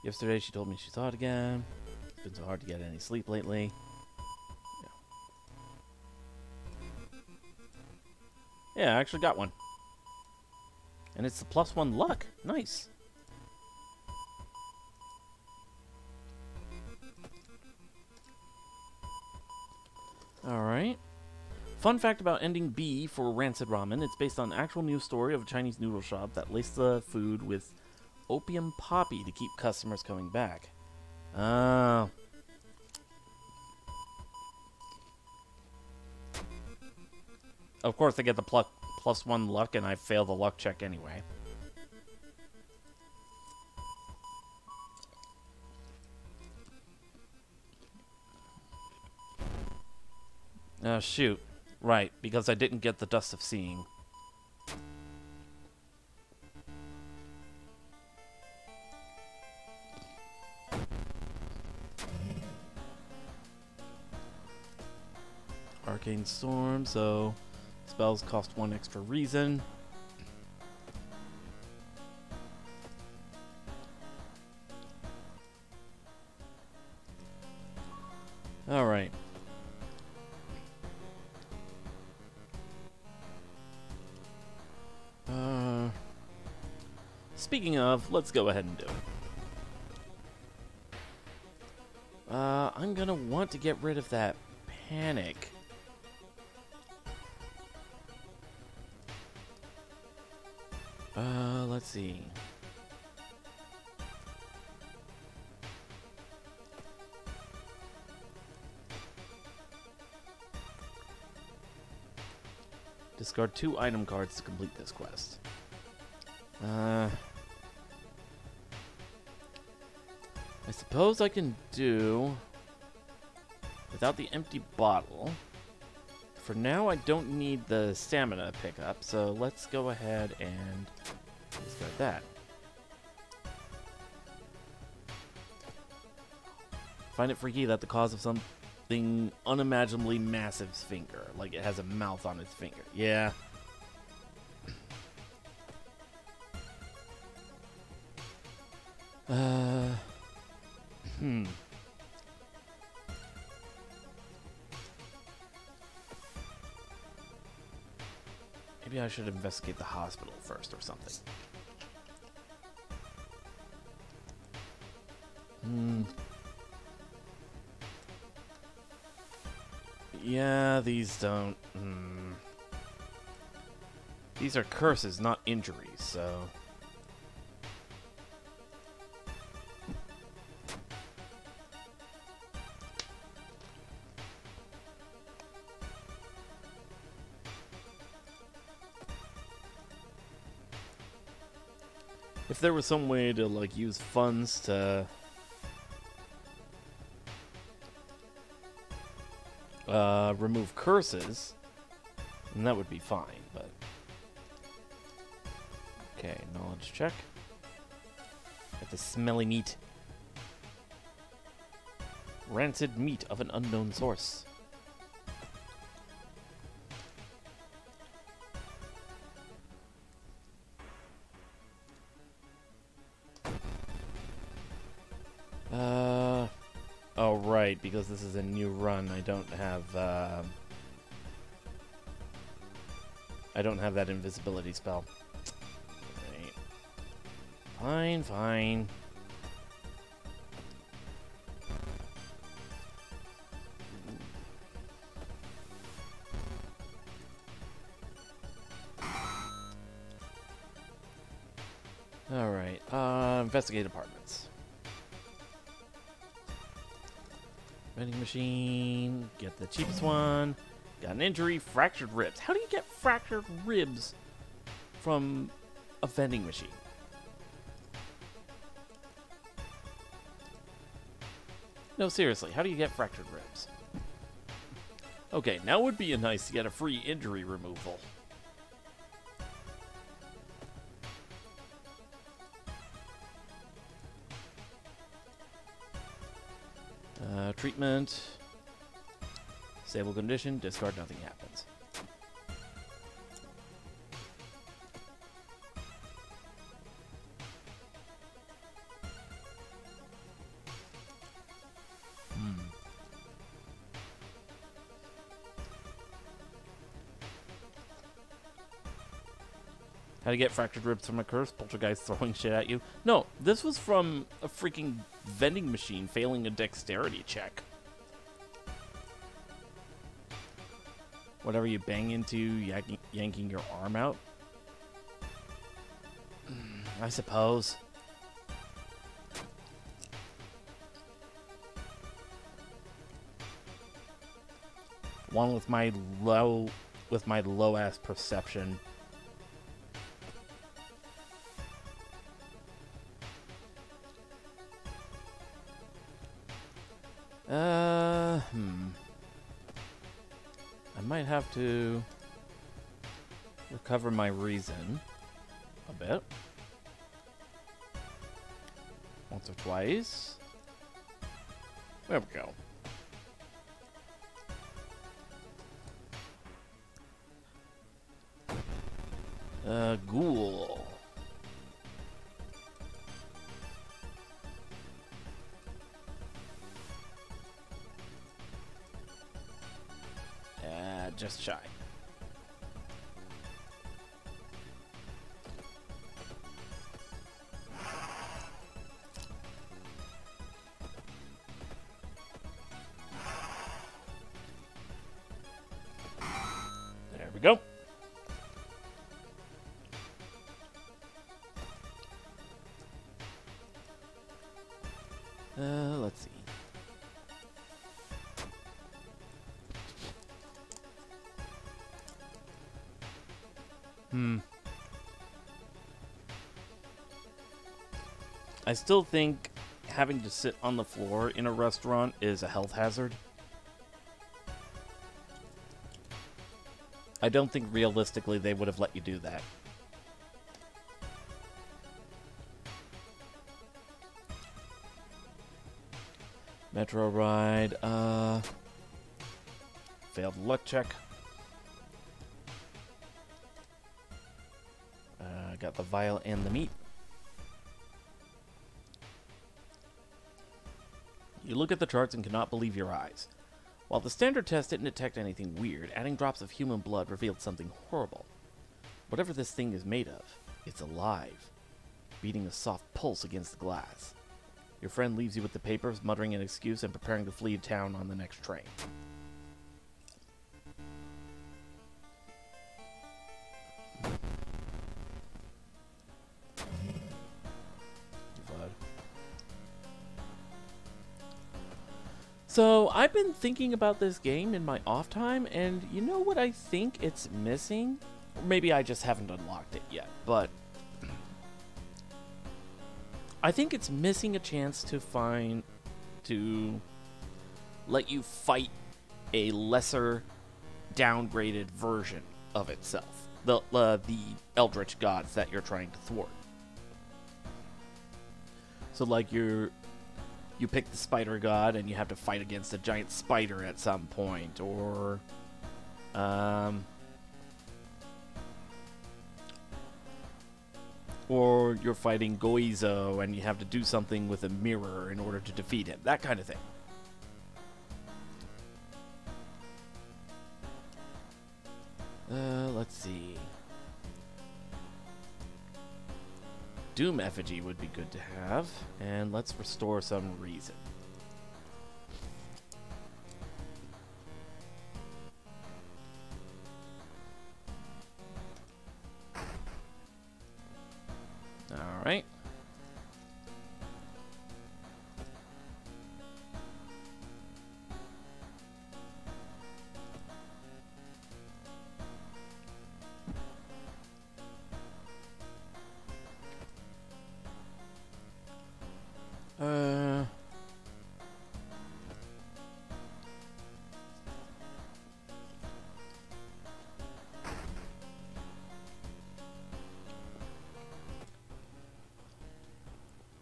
Yesterday she told me she saw it again. It's been so hard to get any sleep lately. Yeah, I actually got one. And it's the +1 luck. Nice. Alright. Fun fact about ending B for Rancid Ramen. It's based on an actual news story of a Chinese noodle shop that laced the food with opium poppy to keep customers coming back. Oh. Of course, I get the +1 luck, and I fail the luck check anyway. Oh, shoot. Right, because I didn't get the Dust of Seeing. Arcane Storm, so spells cost 1 extra reason. Alright. Speaking of, let's go ahead and do it. I'm gonna want to get rid of that panic. Let's see. Discard 2 item cards to complete this quest. I suppose I can do without the empty bottle. For now, I don't need the stamina pickup, so let's go ahead and discard that. Find it freaky that the cause of something unimaginably massive's finger, like it has a mouth on its finger. Yeah. Maybe I should investigate the hospital first or something. Yeah, these don't... These are curses, not injuries, so... If there was some way to, like, use funds to... remove curses, then that would be fine, but... Okay, knowledge check. Got the smelly meat. Rancid meat of an unknown source. Oh, right, because this is a new run, I don't have that invisibility spell. Right. Fine, fine. Alright, investigate apartments. Vending machine, get the cheapest one. Got an injury, fractured ribs. How do you get fractured ribs from a vending machine? No, seriously, how do you get fractured ribs? Okay, now would be nice to get a free injury removal. Treatment. Stable condition. Discard. Nothing happens. How to get fractured ribs from a curse? Poltergeist throwing shit at you? No, this was from a freaking vending machine failing a dexterity check. Whatever you bang into, yanking your arm out? I suppose. One with my low ass perception. I might have to recover my reason a bit. Once or twice. There we go. Ghoul. Just shy. There we go. Let's see. I still think having to sit on the floor in a restaurant is a health hazard. I don't think realistically they would have let you do that. Metro ride, failed luck check. Got the vial and the meat. You look at the charts and cannot believe your eyes. While the standard test didn't detect anything weird, adding drops of human blood revealed something horrible. Whatever this thing is made of, it's alive, beating a soft pulse against the glass. Your friend leaves you with the papers, muttering an excuse and preparing to flee town on the next train. So, I've been thinking about this game in my off time, and you know what I think it's missing? Or maybe I just haven't unlocked it yet, but I think it's missing a chance to let you fight a lesser downgraded version of itself. The eldritch gods that you're trying to thwart. So like you pick the spider god and you have to fight against a giant spider at some point, or you're fighting Goizo and you have to do something with a mirror in order to defeat him. That kind of thing. Let's see. Doom effigy would be good to have, and let's restore some reason. All right.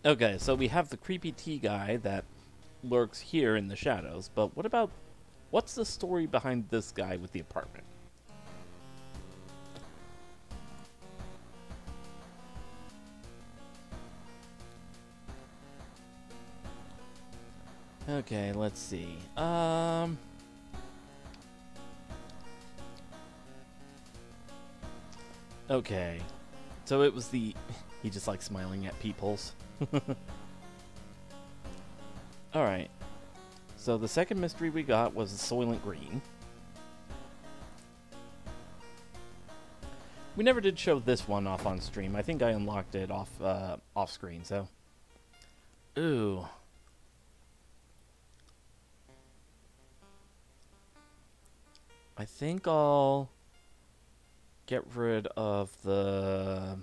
Okay, so we have the creepy tea guy that lurks here in the shadows, but what's the story behind this guy with the apartment? Okay, let's see. Okay. So it was he just likes smiling at peepholes. Alright. So the second mystery we got was the Soylent Green. We never did show this one off on stream. I think I unlocked it off screen, so. Ooh. I think I'll get rid of the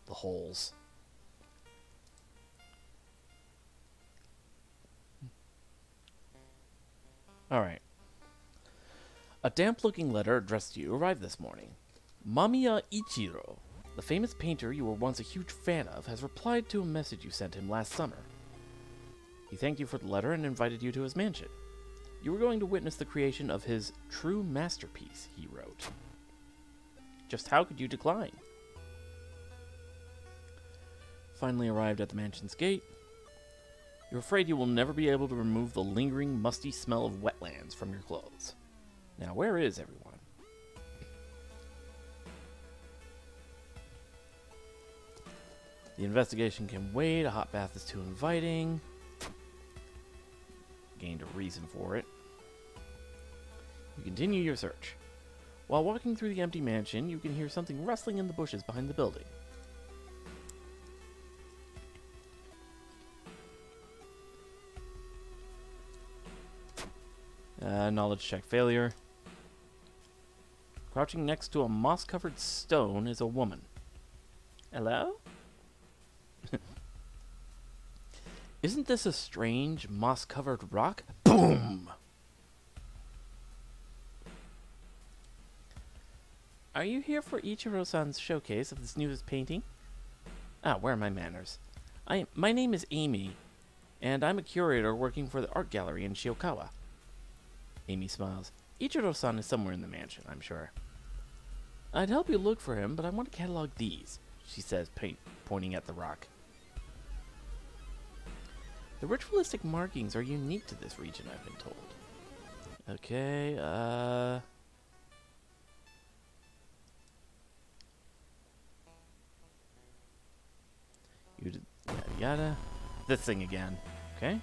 holes. Alright. A damp-looking letter addressed to you arrived this morning. Mamiya Ichiro, the famous painter you were once a huge fan of, has replied to a message you sent him last summer. He thanked you for the letter and invited you to his mansion. You were going to witness the creation of his true masterpiece, he wrote. Just how could you decline? Finally arrived at the mansion's gate. You're afraid you will never be able to remove the lingering, musty smell of wetlands from your clothes. Now, where is everyone? The investigation can wait. A hot bath is too inviting. Gained a reason for it. You continue your search. While walking through the empty mansion, you can hear something rustling in the bushes behind the building. Knowledge check failure. Crouching next to a moss-covered stone is a woman. Hello? Isn't this a strange, moss-covered rock? Boom! Are you here for Ichiro-san's showcase of this newest painting? Ah, where are my manners? My name is Amy, and I'm a curator working for the art gallery in Shiokawa. Amy smiles. Ichiro-san is somewhere in the mansion, I'm sure. I'd help you look for him, but I want to catalog these, she says, pointing at the rock. The ritualistic markings are unique to this region, I've been told. Okay, yada yada. This thing again. Okay.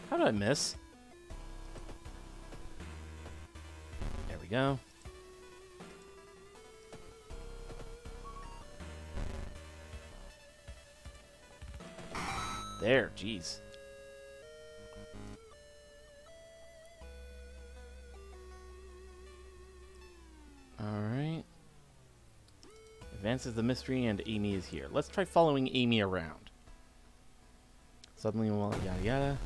How did I miss? There we go. There, jeez. Alright. Advances the mystery and Amy is here. Let's try following Amy around. Suddenly, well, yada yada.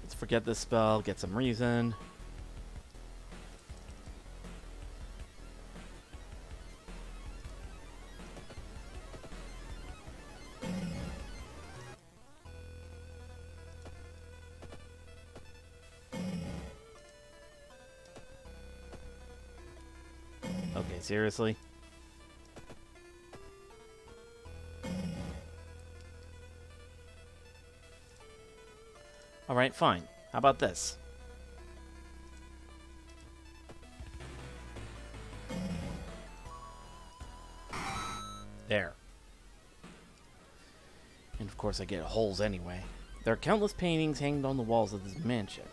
Let's forget this spell, get some reason. Okay, seriously? Alright, fine. How about this? There. And of course I get holes anyway. There are countless paintings hanging on the walls of this mansion.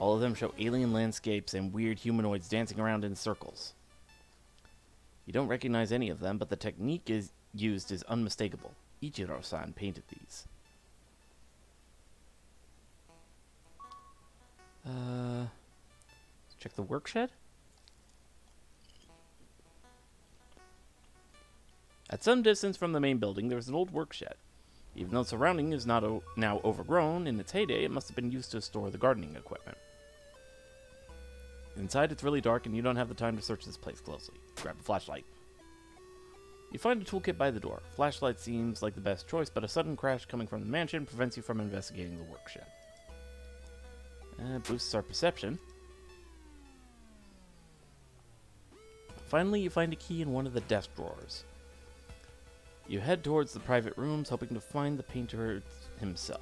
All of them show alien landscapes and weird humanoids dancing around in circles. You don't recognize any of them, but the technique used is unmistakable. Ichiro-san painted these. Let's check the workshed. At some distance from the main building, there is an old workshed. Even though the surrounding is now overgrown, in its heyday, it must have been used to store the gardening equipment. Inside, it's really dark, and you don't have the time to search this place closely. Grab a flashlight. You find a toolkit by the door. Flashlight seems like the best choice, but a sudden crash coming from the mansion prevents you from investigating the workshed. Boosts our perception. Finally, you find a key in one of the desk drawers. You head towards the private rooms, hoping to find the painter himself.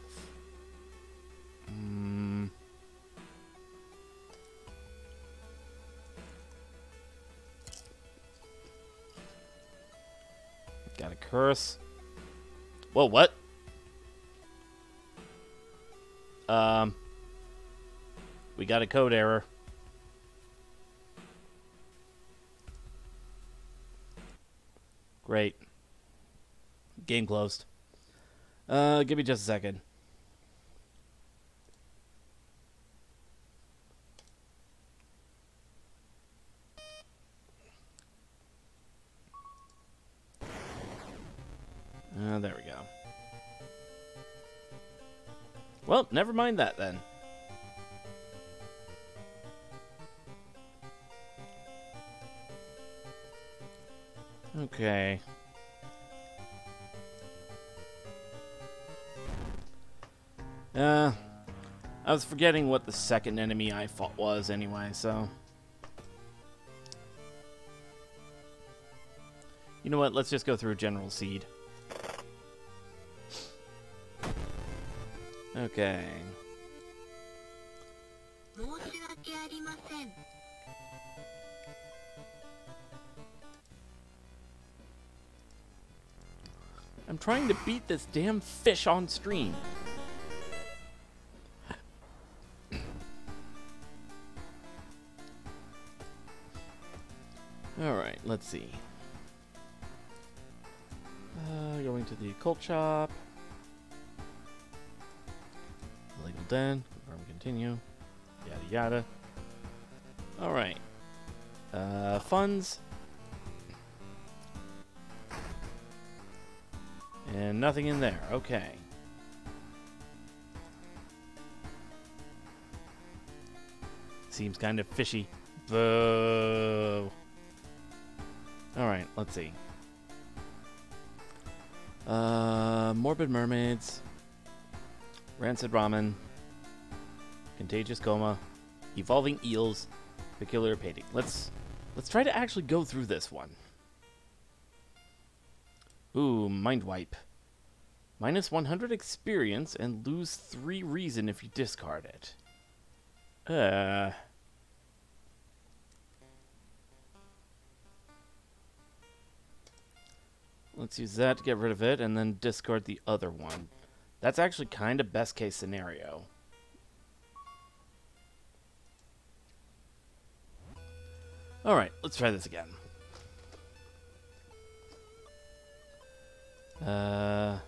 Got a curse. Whoa, what? We got a code error. Great. Game closed. Give me just a second. There we go. Well, never mind that then. Okay. I was forgetting what the second enemy I fought was anyway, so... You know what, let's just go through General Seed. Okay. again. I'm trying to beat this damn fish on stream. Alright, let's see. Going to the occult shop. Illegal den. Confirm continue. Yada yada. Alright. Funds. And nothing in there. Okay. Seems kind of fishy. Boo. Alright, let's see. Morbid mermaids. Rancid ramen. Contagious coma. Evolving eels. Peculiar painting. Let's try to actually go through this one. Ooh, mind wipe. Minus 100 experience and lose 3 reason if you discard it. Let's use that to get rid of it and then discard the other one. That's actually kind of best case scenario. Alright, let's try this again. Now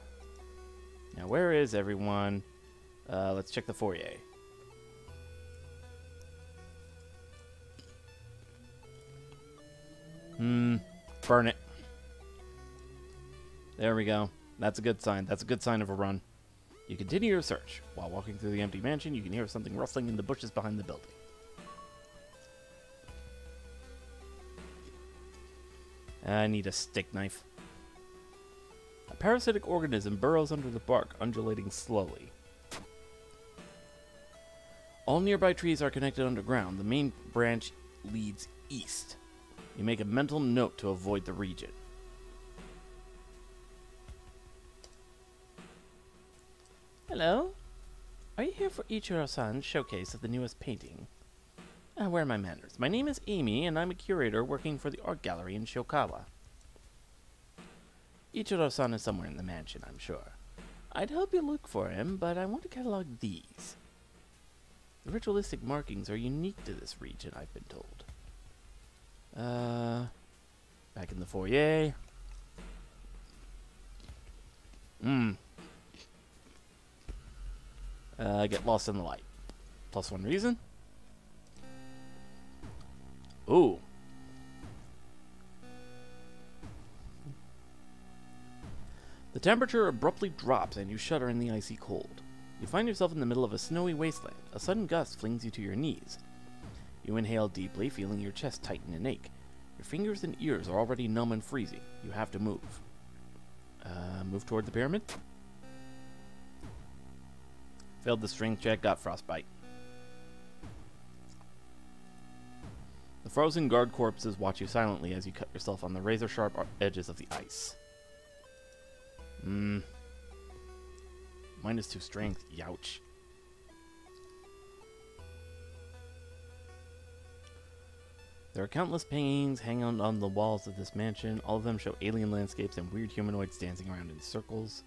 where is everyone? Let's check the foyer. Burn it. There we go. That's a good sign. That's a good sign of a run. You continue your search. While walking through the empty mansion, you can hear something rustling in the bushes behind the building. I need a stick knife. A parasitic organism burrows under the bark, undulating slowly. All nearby trees are connected underground. The main branch leads east. You make a mental note to avoid the region. Hello? Are you here for Ichiro-san's showcase of the newest painting? Where are my manners? My name is Amy, and I'm a curator working for the art gallery in Shokawa. Ichiro-san is somewhere in the mansion, I'm sure. I'd help you look for him, but I want to catalog these. The ritualistic markings are unique to this region, I've been told. Back in the foyer. Get lost in the light. Plus 1 reason. Ooh. The temperature abruptly drops and you shudder in the icy cold. You find yourself in the middle of a snowy wasteland. A sudden gust flings you to your knees. You inhale deeply, feeling your chest tighten and ache. Your fingers and ears are already numb and freezing. You have to move. Move toward the pyramid. Failed the strength check, got frostbite. The frozen guard corpses watch you silently as you cut yourself on the razor-sharp edges of the ice. Minus 2 strength, youch. There are countless paintings hanging on the walls of this mansion. All of them show alien landscapes and weird humanoids dancing around in circles.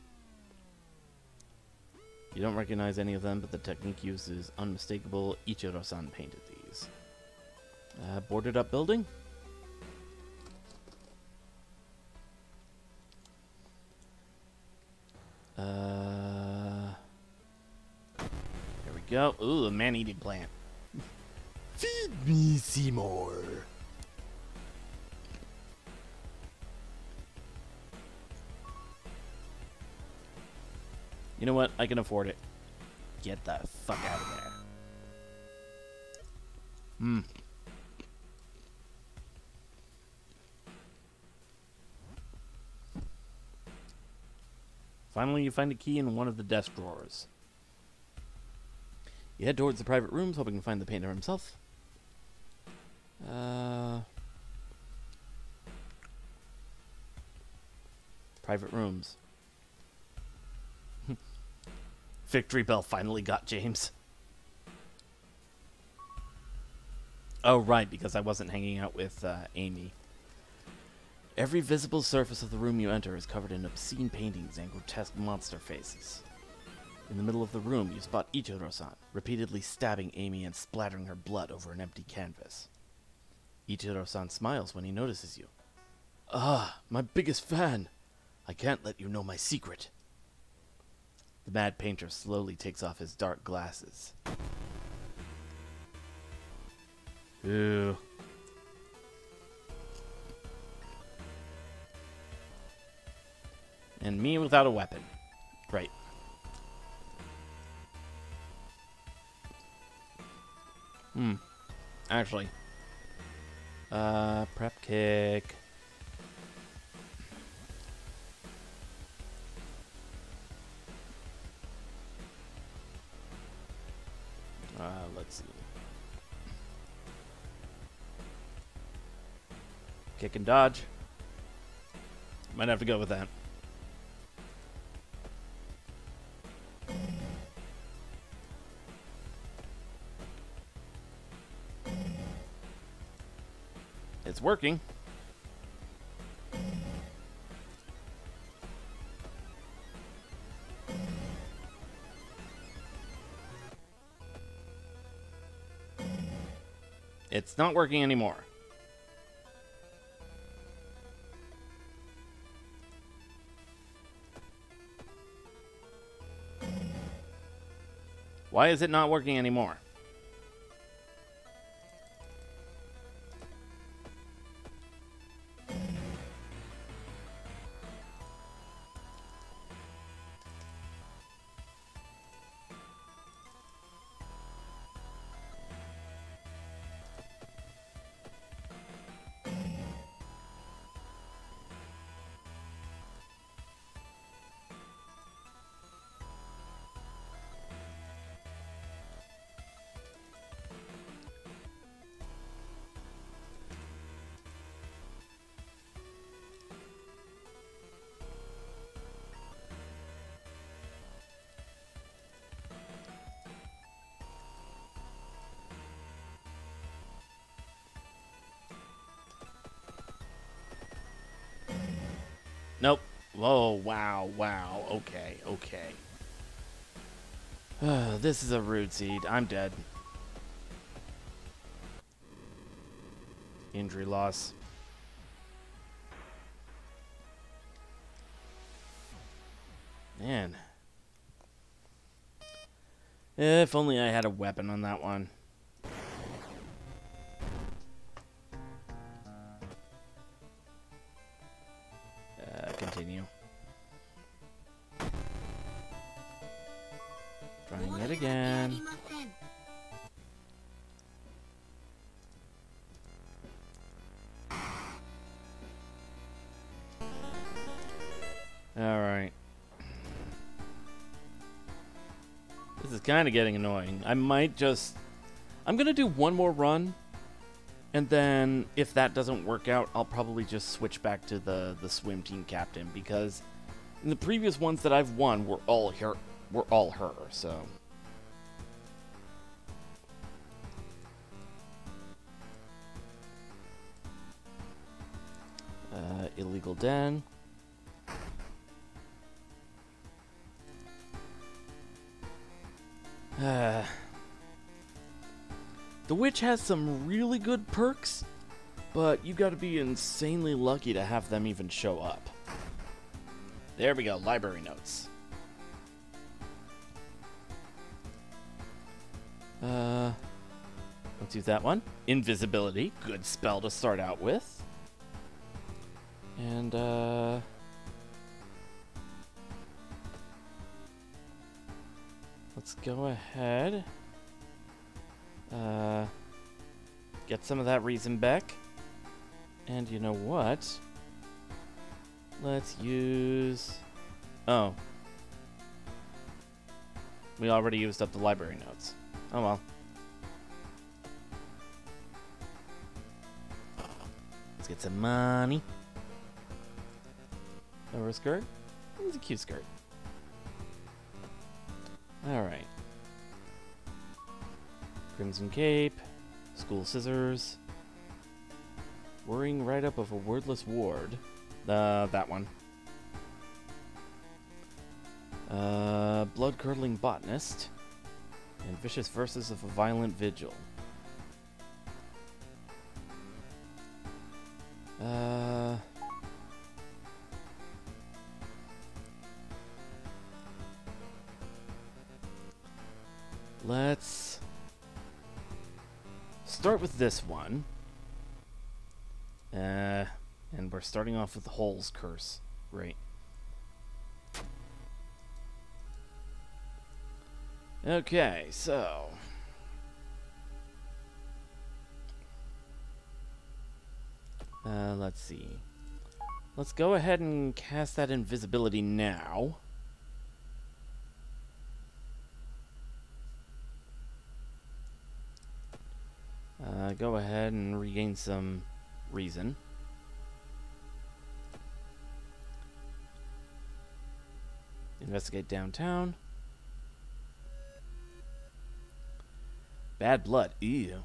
You don't recognize any of them, but the technique used is unmistakable. Ichiro-san painted these. Boarded up building? There we go. Ooh, a man-eating plant. Feed me, Seymour. You know what? I can afford it. Get the fuck out of there. Finally, you find a key in one of the desk drawers. You head towards the private rooms, hoping to find the painter himself. Private rooms. Victory Bell finally got James. Oh, right, because I wasn't hanging out with Amy. Every visible surface of the room you enter is covered in obscene paintings and grotesque monster faces. In the middle of the room, you spot Ichiro-san, repeatedly stabbing Amy and splattering her blood over an empty canvas. Ichiro-san smiles when he notices you. Ah, my biggest fan! I can't let you know my secret. The mad painter slowly takes off his dark glasses. Ooh. And me without a weapon. Right. Actually. Prep kick. Let's see. Kick and dodge. Might have to go with that. It's working. It's not working anymore. Why is it not working anymore? Nope. Whoa, wow, wow. Okay, okay. This is a rude seed. I'm dead. Injury loss. Man. If only I had a weapon on that one. Continue. Trying it again. Alright. This is kind of getting annoying. I might just... I'm going to do one more run. And then, if that doesn't work out, I'll probably just switch back to the swim team captain. Because in the previous ones that I've won were all her, so... Illegal den. The witch has some really good perks, but you gotta be insanely lucky to have them even show up. There we go, library notes. Let's use that one. Invisibility, good spell to start out with. And, let's go ahead. Get some of that reason back. And you know what? Let's use... Oh. We already used up the library notes. Oh well. Let's get some money. Lower skirt? It's a cute skirt. Alright. Crimson Cape. School scissors. Worrying write-up of a wordless ward. That one. Blood-curdling botanist. And vicious verses of a violent vigil. Let's start with this one. And we're starting off with the Holes Curse. Great. Okay, so let's see. Let's go ahead and cast that invisibility now. Go ahead and regain some reason. Investigate downtown. Bad blood. Ew.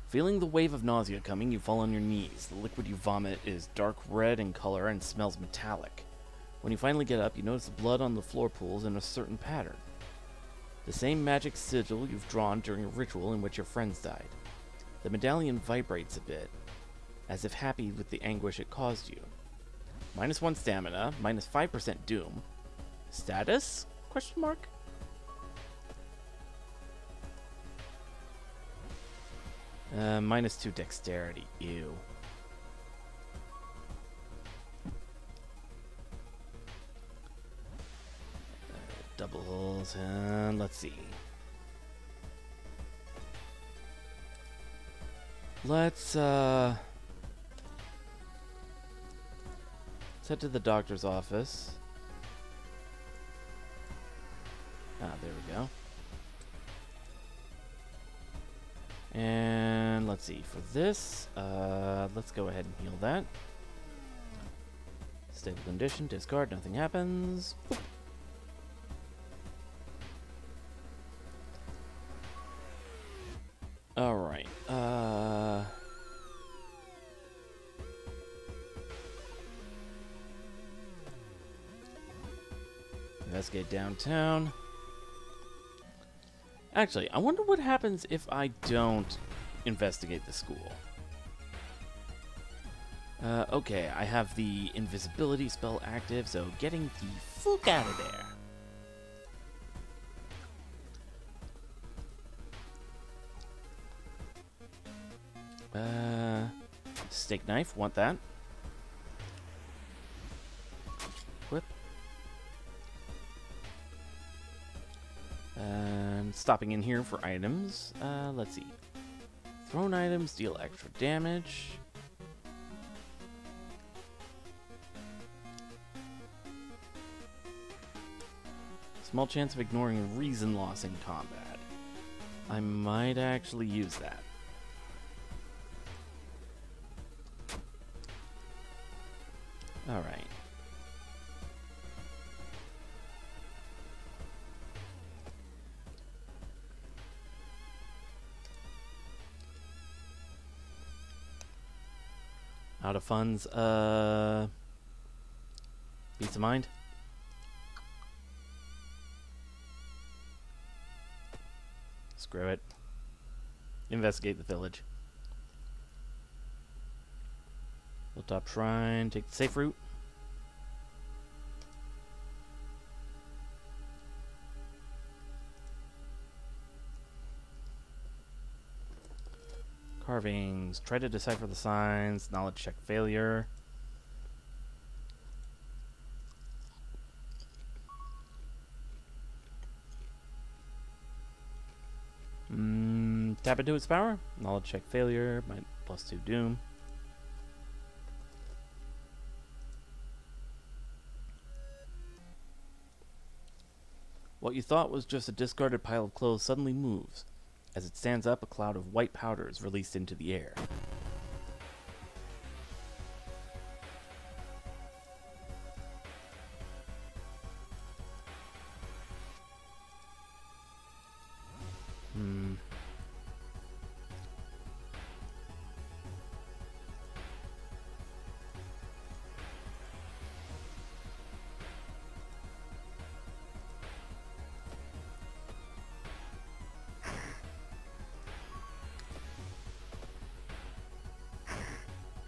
Feeling the wave of nausea coming, you fall on your knees. The liquid you vomit is dark red in color and smells metallic. When you finally get up, you notice the blood on the floor pools in a certain pattern. The same magic sigil you've drawn during a ritual in which your friends died. The medallion vibrates a bit, as if happy with the anguish it caused you. -1 stamina, -5% doom. Status? Question mark? -2 dexterity. Ew. Doubles, and let's see. Let's head to the doctor's office. Ah, there we go. And let's see, for this, let's go ahead and heal that. Stable condition, discard, nothing happens. Boop. Alright, investigate downtown. Actually, I wonder what happens if I don't investigate the school. Okay, I have the invisibility spell active, so getting the fuck out of there. Steak knife, want that. Whip. And stopping in here for items. Let's see. Thrown items deal extra damage. Small chance of ignoring reason loss in combat. I might actually use that. Alright. Out of funds, Peace of mind. Screw it. Investigate the village. Hilltop Shrine, take the safe route. Carvings. Try to decipher the signs. Knowledge check failure. Tap into its power. Knowledge check failure. +2 doom. What you thought was just a discarded pile of clothes suddenly moves. As it stands up, a cloud of white powder is released into the air.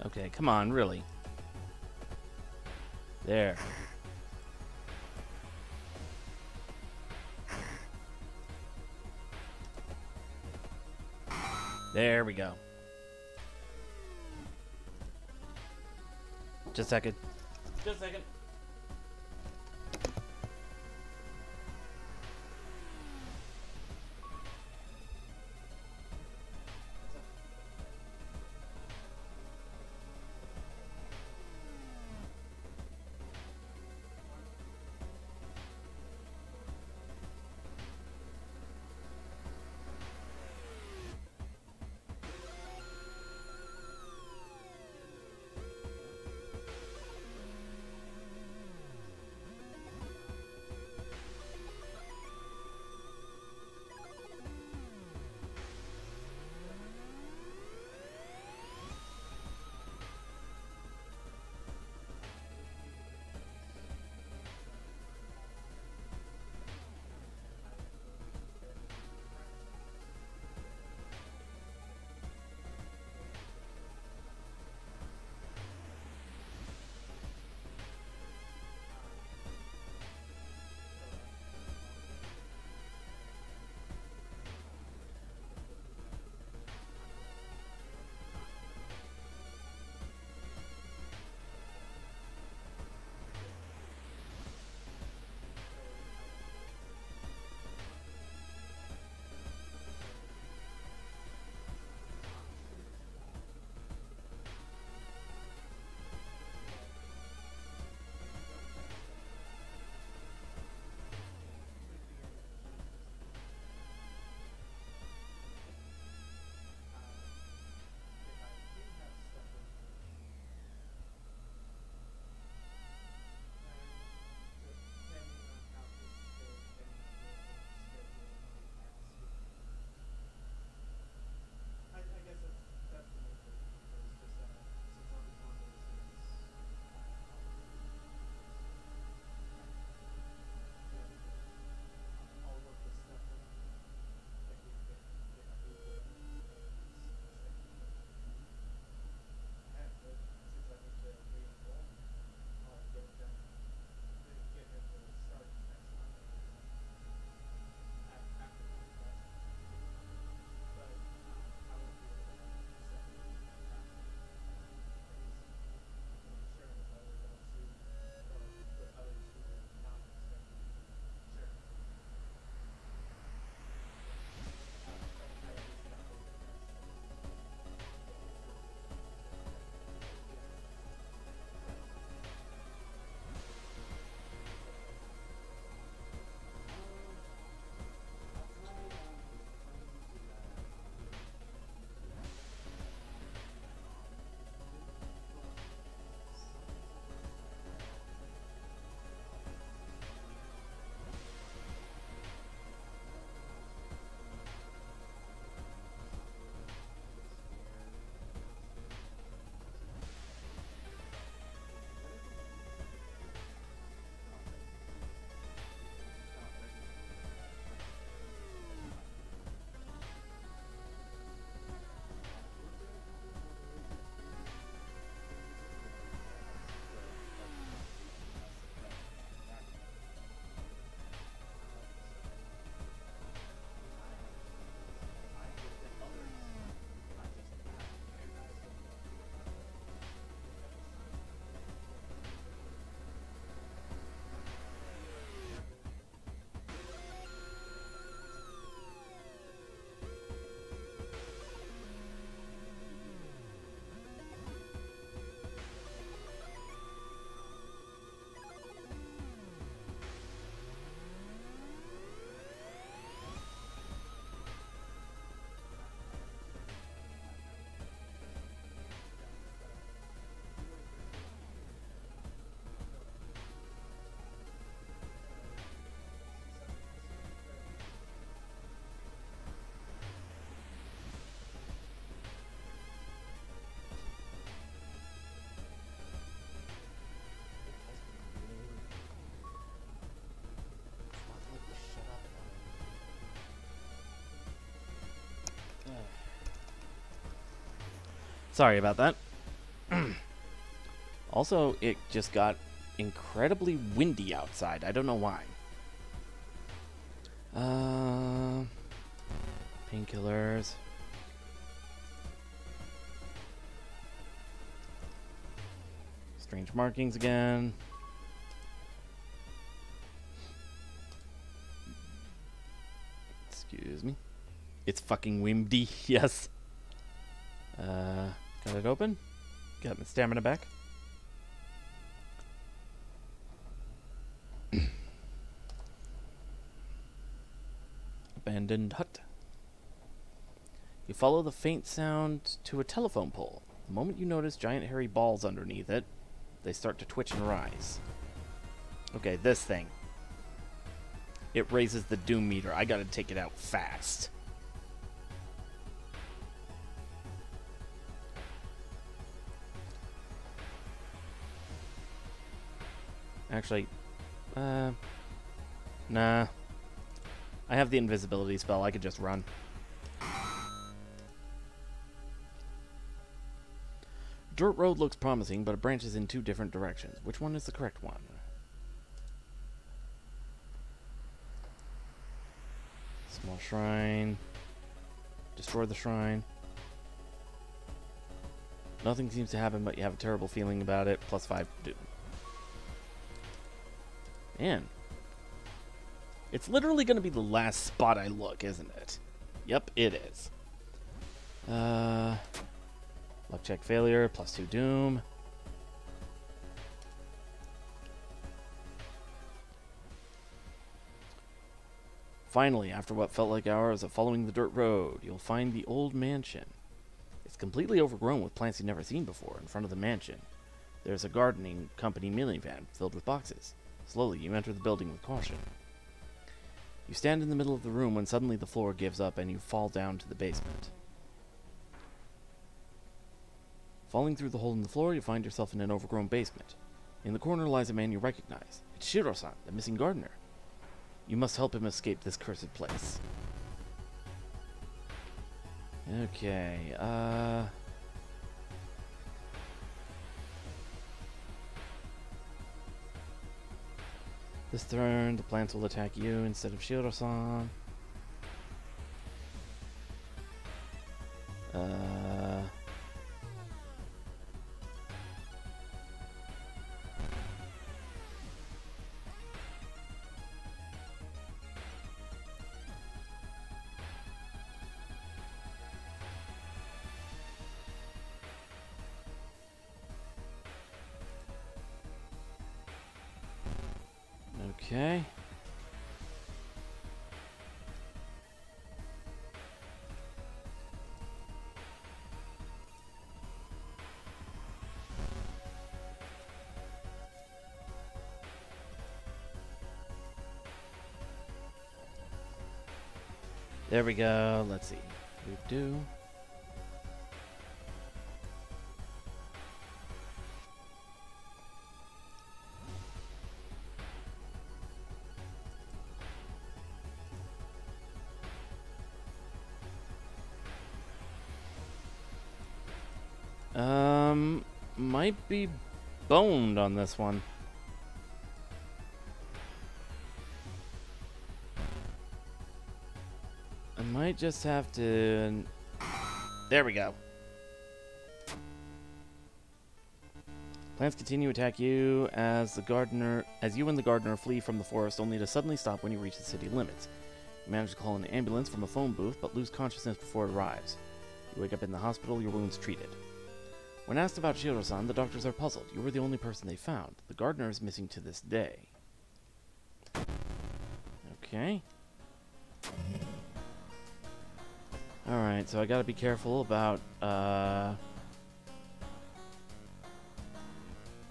Okay, come on, really. There. There we go. Just a second. Just a second. Sorry about that. Also, it just got incredibly windy outside. I don't know why. Painkillers. Strange markings again. Excuse me. It's fucking windy, yes. Got it open. Got my stamina back. Abandoned hut. You follow the faint sound to a telephone pole. The moment you notice giant hairy balls underneath it, they start to twitch and rise. Okay, this thing. It raises the doom meter. I gotta take it out fast. Actually, nah. I have the invisibility spell. I could just run. Dirt road looks promising, but it branches in two different directions. Which one is the correct one? Small shrine. Destroy the shrine. Nothing seems to happen, but you have a terrible feeling about it. +5 doom. Man. It's literally going to be the last spot I look, isn't it? Yep, it is. Luck check failure, +2 doom. Finally, after what felt like hours of following the dirt road, you'll find the old mansion. It's completely overgrown with plants you've never seen before. In front of the mansion, there's a gardening company minivan filled with boxes. Slowly, you enter the building with caution. You stand in the middle of the room when suddenly the floor gives up and you fall down to the basement. Falling through the hole in the floor, you find yourself in an overgrown basement. In the corner lies a man you recognize. It's Shiro-san, the missing gardener. You must help him escape this cursed place. Okay, this turn, the plants will attack you instead of Shiro-san. Okay. There we go. Let's see. Do. Might be boned on this one. I might just have to... There we go. Plants continue to attack you as you and the gardener flee from the forest, only to suddenly stop when you reach the city limits. You manage to call an ambulance from a phone booth, but lose consciousness before it arrives. You wake up in the hospital, your wounds treated. When asked about Shiro-san, the doctors are puzzled. You were the only person they found. The gardener is missing to this day. Okay. Alright, so I gotta be careful about,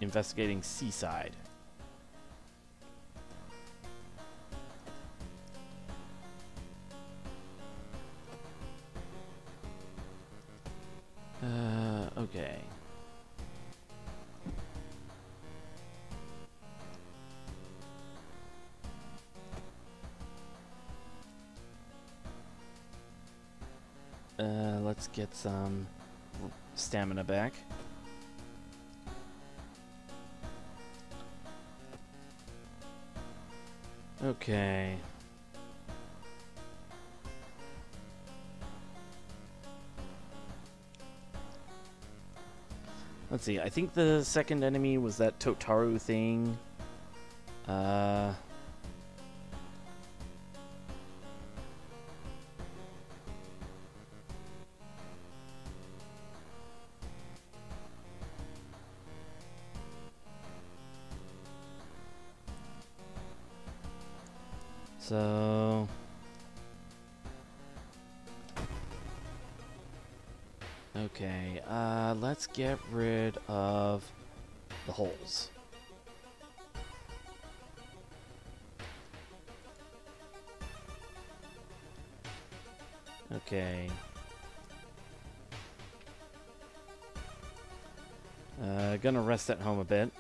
investigating Seaside. Okay. Let's get some stamina back. Okay. Let's see, I think the second enemy was that Totaru thing. So... Okay, let's get rid of the holes. Okay. Gonna rest at home a bit.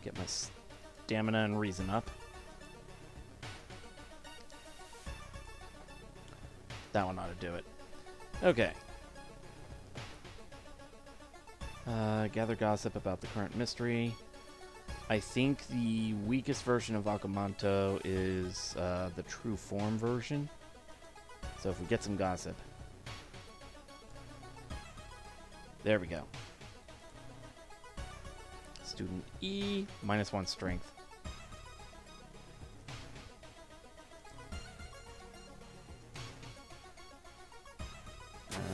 Get my stamina and reason up. That one ought to do it. Okay. Gather gossip about the current mystery. I think the weakest version of Akamanto is the true form version. So if we get some gossip. There we go. Student E, -1 strength.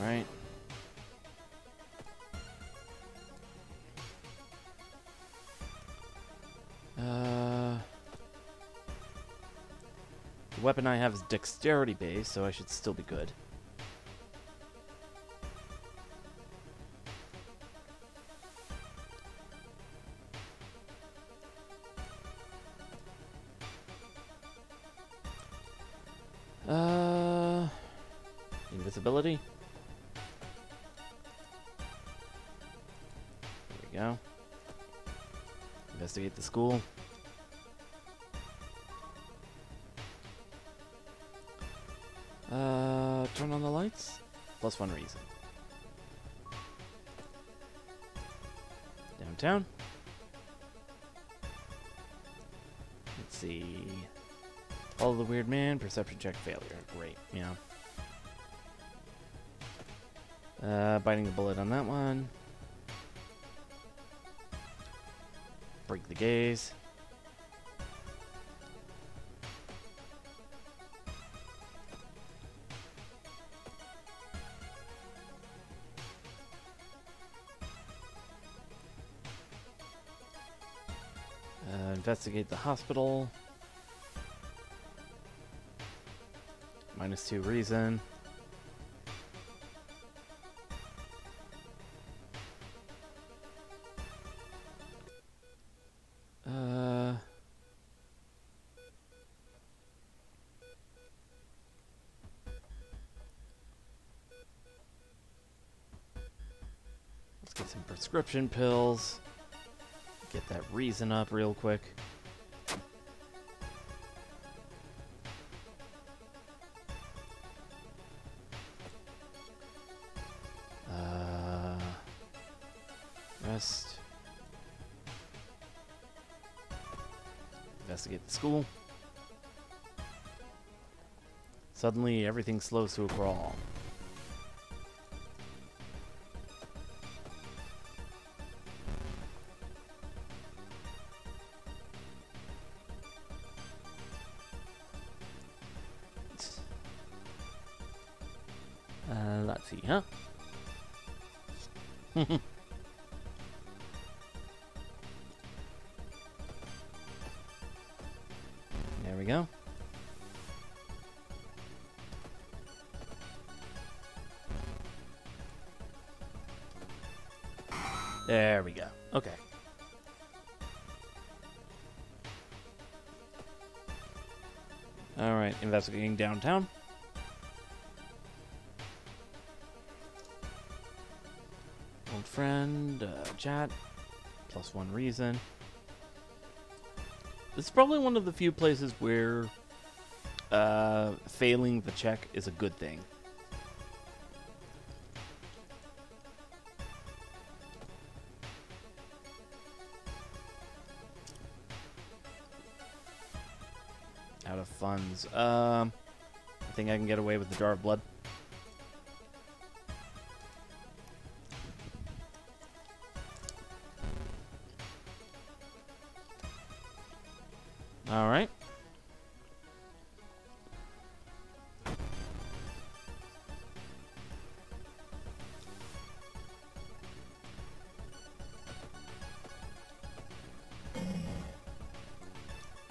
Alright. The weapon I have is dexterity based, so I should still be good. Invisibility. There we go. Investigate the school. Turn on the lights. +1 reason. Downtown. Let's see. Follow the weird man. Perception check failure. Great. Yeah. Biting the bullet on that one. Break the gaze. Investigate the hospital. -2 reason. Let's get some prescription pills. Get that reason up real quick. Rest. Investigate the school. Suddenly, everything slows to a crawl. Let's see, huh? There we go. There we go. Okay. All right, investigating downtown. Old friend, chat, +1 reason. This is probably one of the few places where failing the check is a good thing. of funds. I think I can get away with the jar of blood. All right.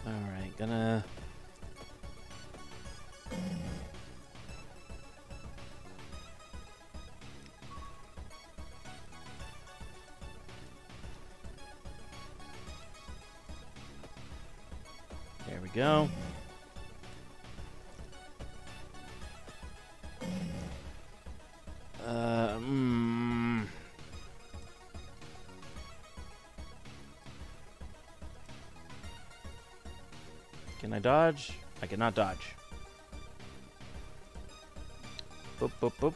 All right, gonna... There we go. Can I dodge? I cannot dodge. Boop, boop, boop.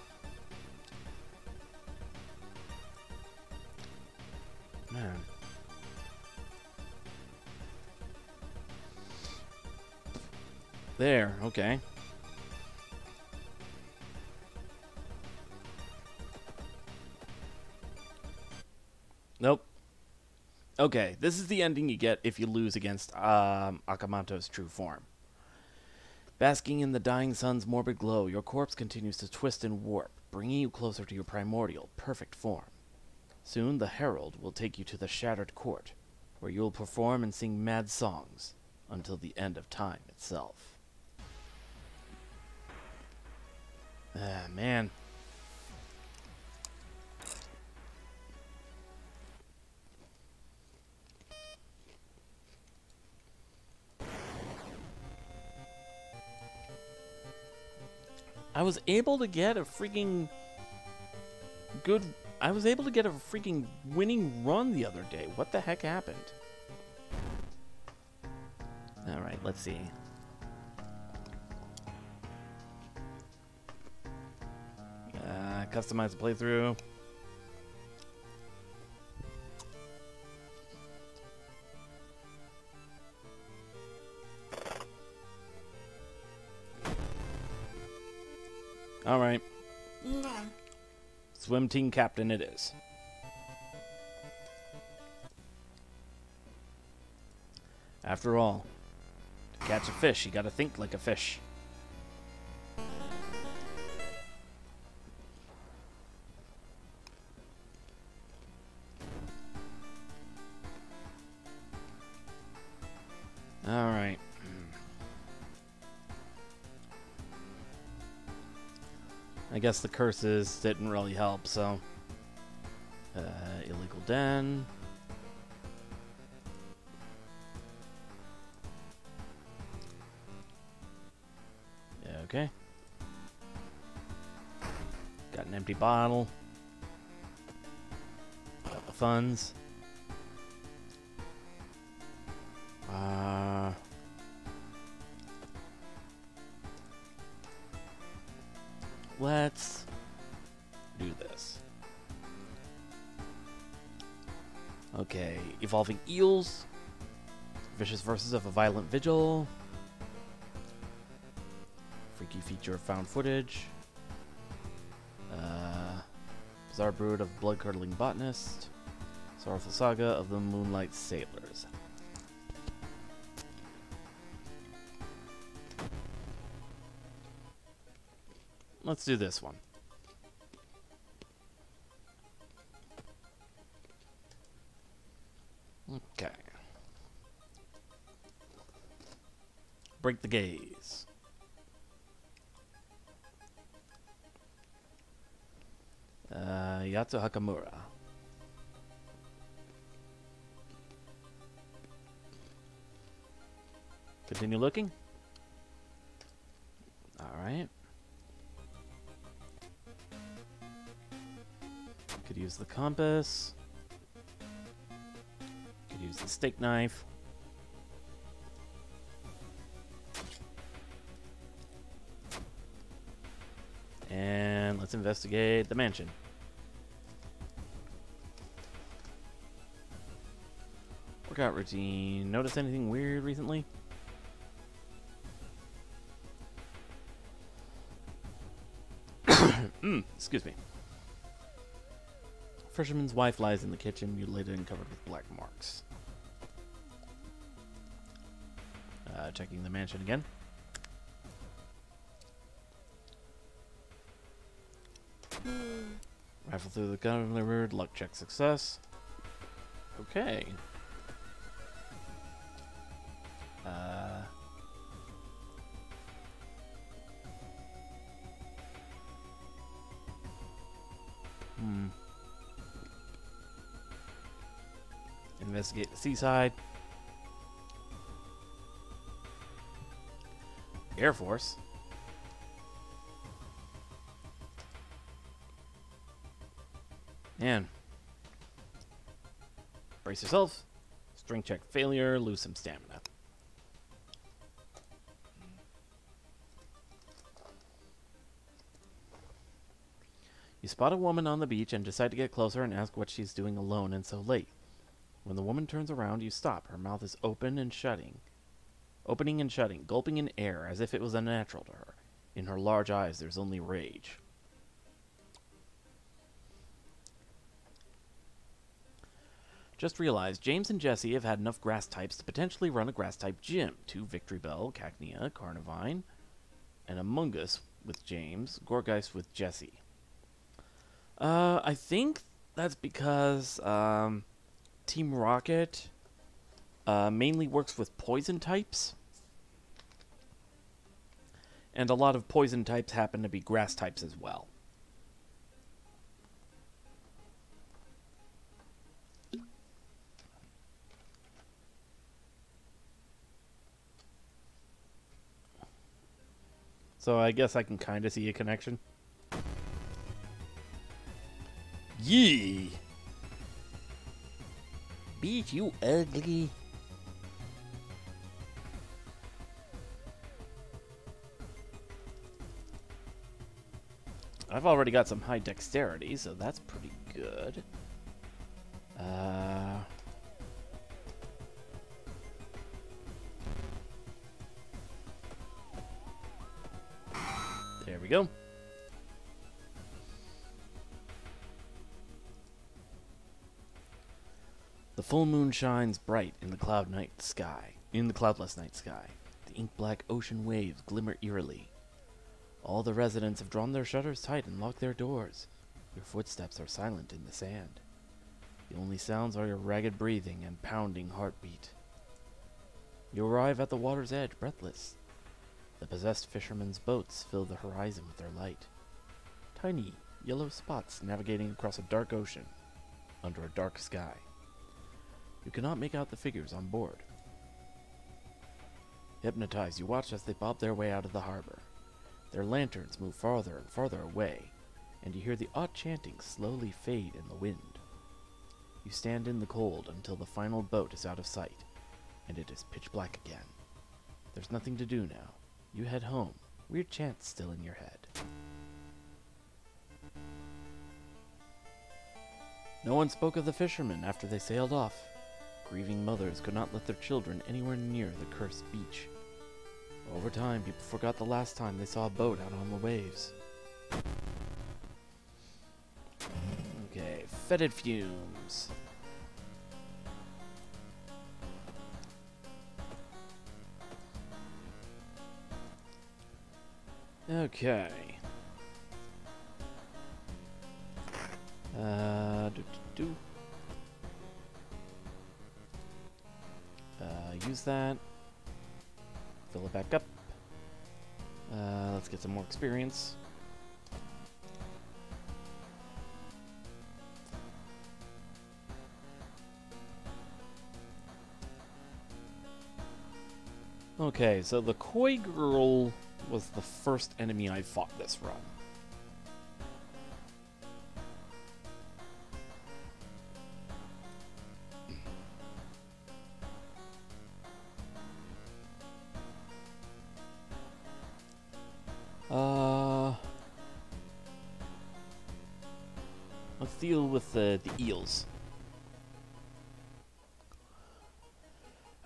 Man. There, okay. Nope. Okay, this is the ending you get if you lose against Akamanto's true form. Basking in the dying sun's morbid glow, your corpse continues to twist and warp, bringing you closer to your primordial, perfect form. Soon, the Herald will take you to the Shattered Court, where you will perform and sing mad songs until the end of time itself. Ah, man. I was able to get a freaking winning run the other day. What the heck happened? Alright, let's see. Customize the playthrough. Alright. No. Swim team captain it is. After all, to catch a fish, you gotta think like a fish. Alright. I guess the curses didn't really help, so... illegal den. Yeah, okay. Got an empty bottle. Got the funds. Let's do this. Okay, evolving eels. Vicious verses of a violent vigil. Freaky feature of found footage. Bizarre brood of blood-curdling botanist. Sorrowful saga of the Moonlight Sailors. Let's do this one. Okay. Break the gaze. Yatsu Hakamura. Continue looking. All right. Could use the compass. Could use the steak knife. And let's investigate the mansion. Workout routine. Notice anything weird recently? Excuse me. Fisherman's wife lies in the kitchen, mutilated and covered with black marks. Checking the mansion again. Rifle through the gun, luck check success. Okay. Investigate the seaside. Air Force. Man. Brace yourself. Strength check failure. Lose some stamina. You spot a woman on the beach and decide to get closer and ask what she's doing alone and so late. When the woman turns around, you stop. Her mouth is opening and shutting, gulping in air as if it was unnatural to her. In her large eyes, there's only rage. Just realized James and Jesse have had enough grass types to potentially run a grass type gym. 2 Victory Bell, Cacnea, Carnivine, and Among Us with James, Gorgeist with Jesse. I think that's because Team Rocket mainly works with poison types. And a lot of poison types happen to be grass types as well. So I guess I can kind of see a connection. Yee! Bitch, you ugly. I've already got some high dexterity, so that's pretty good. There we go. The full moon shines bright in the cloudless night sky. The ink-black ocean waves glimmer eerily. All the residents have drawn their shutters tight and locked their doors. Your footsteps are silent in the sand. The only sounds are your ragged breathing and pounding heartbeat. You arrive at the water's edge, breathless. The possessed fishermen's boats fill the horizon with their light. Tiny, yellow spots navigating across a dark ocean, under a dark sky. You cannot make out the figures on board. Hypnotized, you watch as they bob their way out of the harbor. Their lanterns move farther and farther away, and you hear the odd chanting slowly fade in the wind. You stand in the cold until the final boat is out of sight, and it is pitch black again. There's nothing to do now. You head home, weird chants still in your head. No one spoke of the fishermen after they sailed off. Grieving mothers could not let their children anywhere near the cursed beach. Over time, people forgot the last time they saw a boat out on the waves. Okay, fetid fumes. Okay. Use that. Fill it back up. Let's get some more experience. Okay, so the Koi Girl was the first enemy I fought this run. Let's deal with the eels.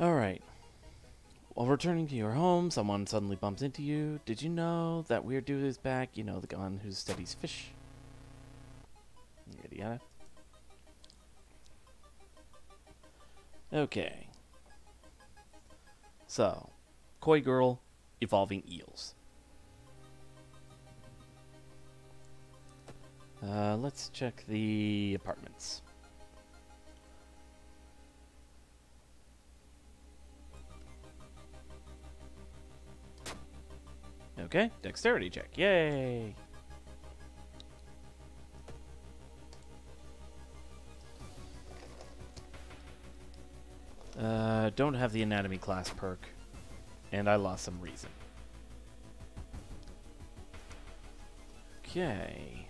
Alright. While returning to your home, someone suddenly bumps into you. Did you know that weird dude is back? You know, the gun who studies fish. Yada yada. Okay. So, Koi Girl, evolving eels. Let's check the apartments. Okay, dexterity check. Yay! Don't have the anatomy class perk, and I lost some reason. Okay,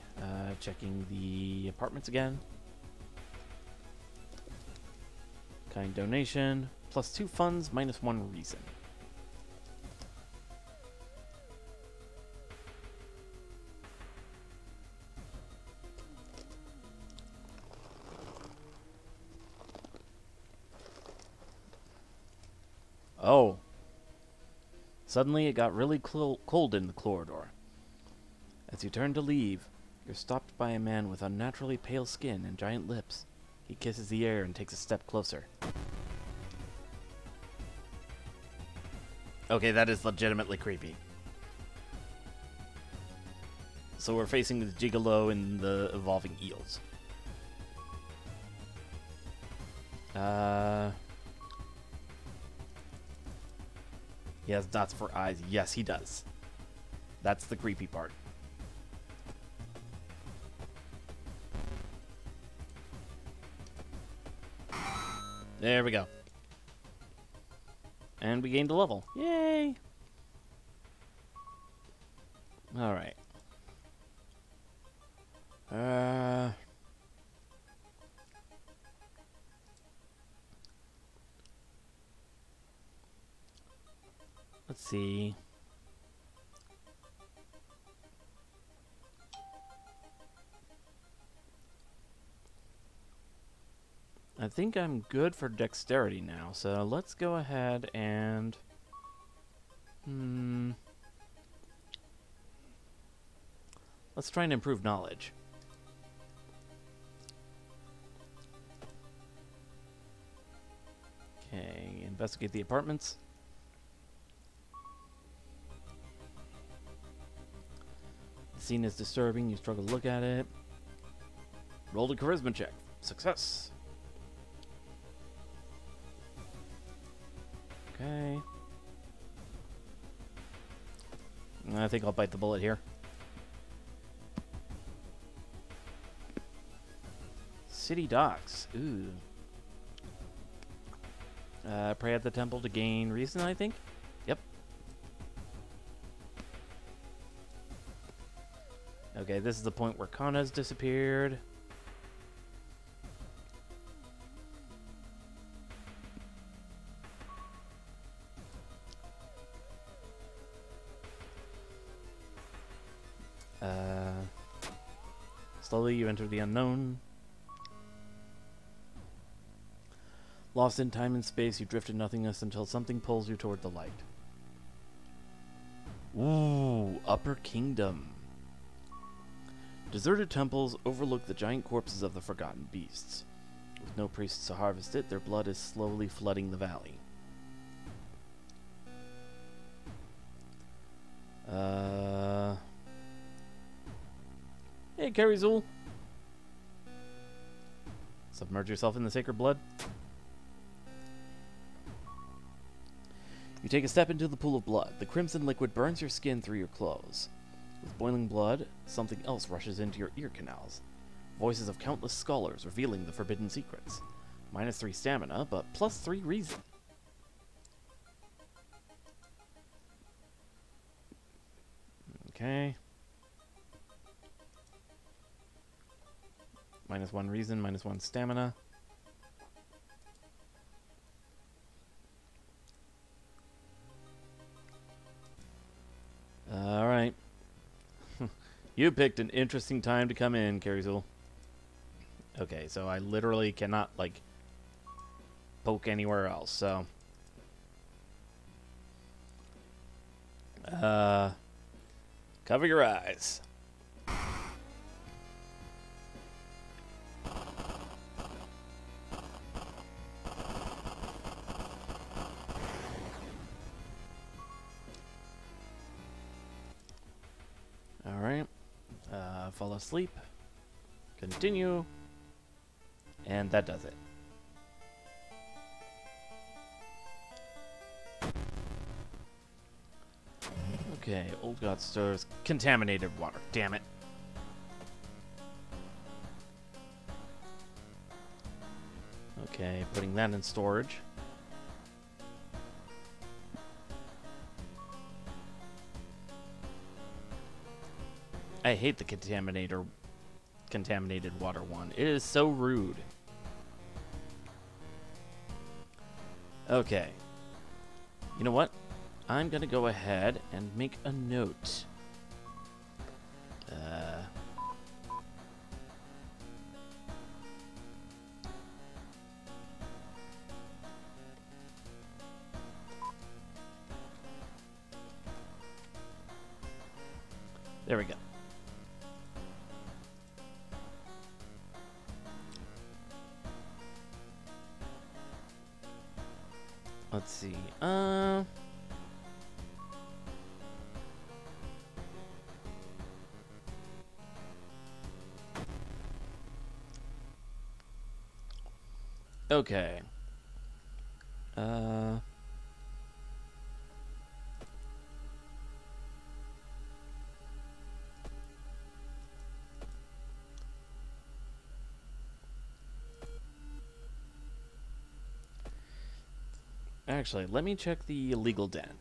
checking the apartments again. Kind donation, +2 funds, -1 reason. Oh. Suddenly it got really cold in the corridor. As you turn to leave, you're stopped by a man with unnaturally pale skin and giant lips. He kisses the air and takes a step closer. Okay, that is legitimately creepy. So we're facing the gigolo and the evolving eels. He has dots for eyes. Yes, he does. That's the creepy part. There we go. And we gained a level. Yay! Alright. Let's see. I think I'm good for dexterity now, so let's go ahead and... Let's try and improve knowledge. Okay, investigate the apartments. The scene is disturbing, you struggle to look at it. Roll a charisma check. Success. Okay. I think I'll bite the bullet here. City docks. Ooh. Pray at the temple to gain reason, I think? Yep. Okay, this is the point where Kana's disappeared. Slowly you enter the unknown. Lost in time and space, you drift in nothingness until something pulls you toward the light. Ooh, Upper Kingdom. Deserted temples overlook the giant corpses of the forgotten beasts. With no priests to harvest it, their blood is slowly flooding the valley. Hey, Karizul. Submerge yourself in the sacred blood. You take a step into the pool of blood. The crimson liquid burns your skin through your clothes. With boiling blood, something else rushes into your ear canals. Voices of countless scholars revealing the forbidden secrets. -3 stamina, but +3 reason. Okay. -1 reason, -1 stamina. Alright. You picked an interesting time to come in, Karizul. Okay, so I literally cannot, like, poke anywhere else, so... Cover your eyes. Alright. Fall asleep. Continue. And that does it. Okay, Old God stores contaminated water. Damn it. Okay, putting that in storage. I hate the contaminated water one. It is so rude. Okay. You know what? I'm gonna go ahead and make a note. There we go. Let's see. Okay. Actually, let me check the illegal den.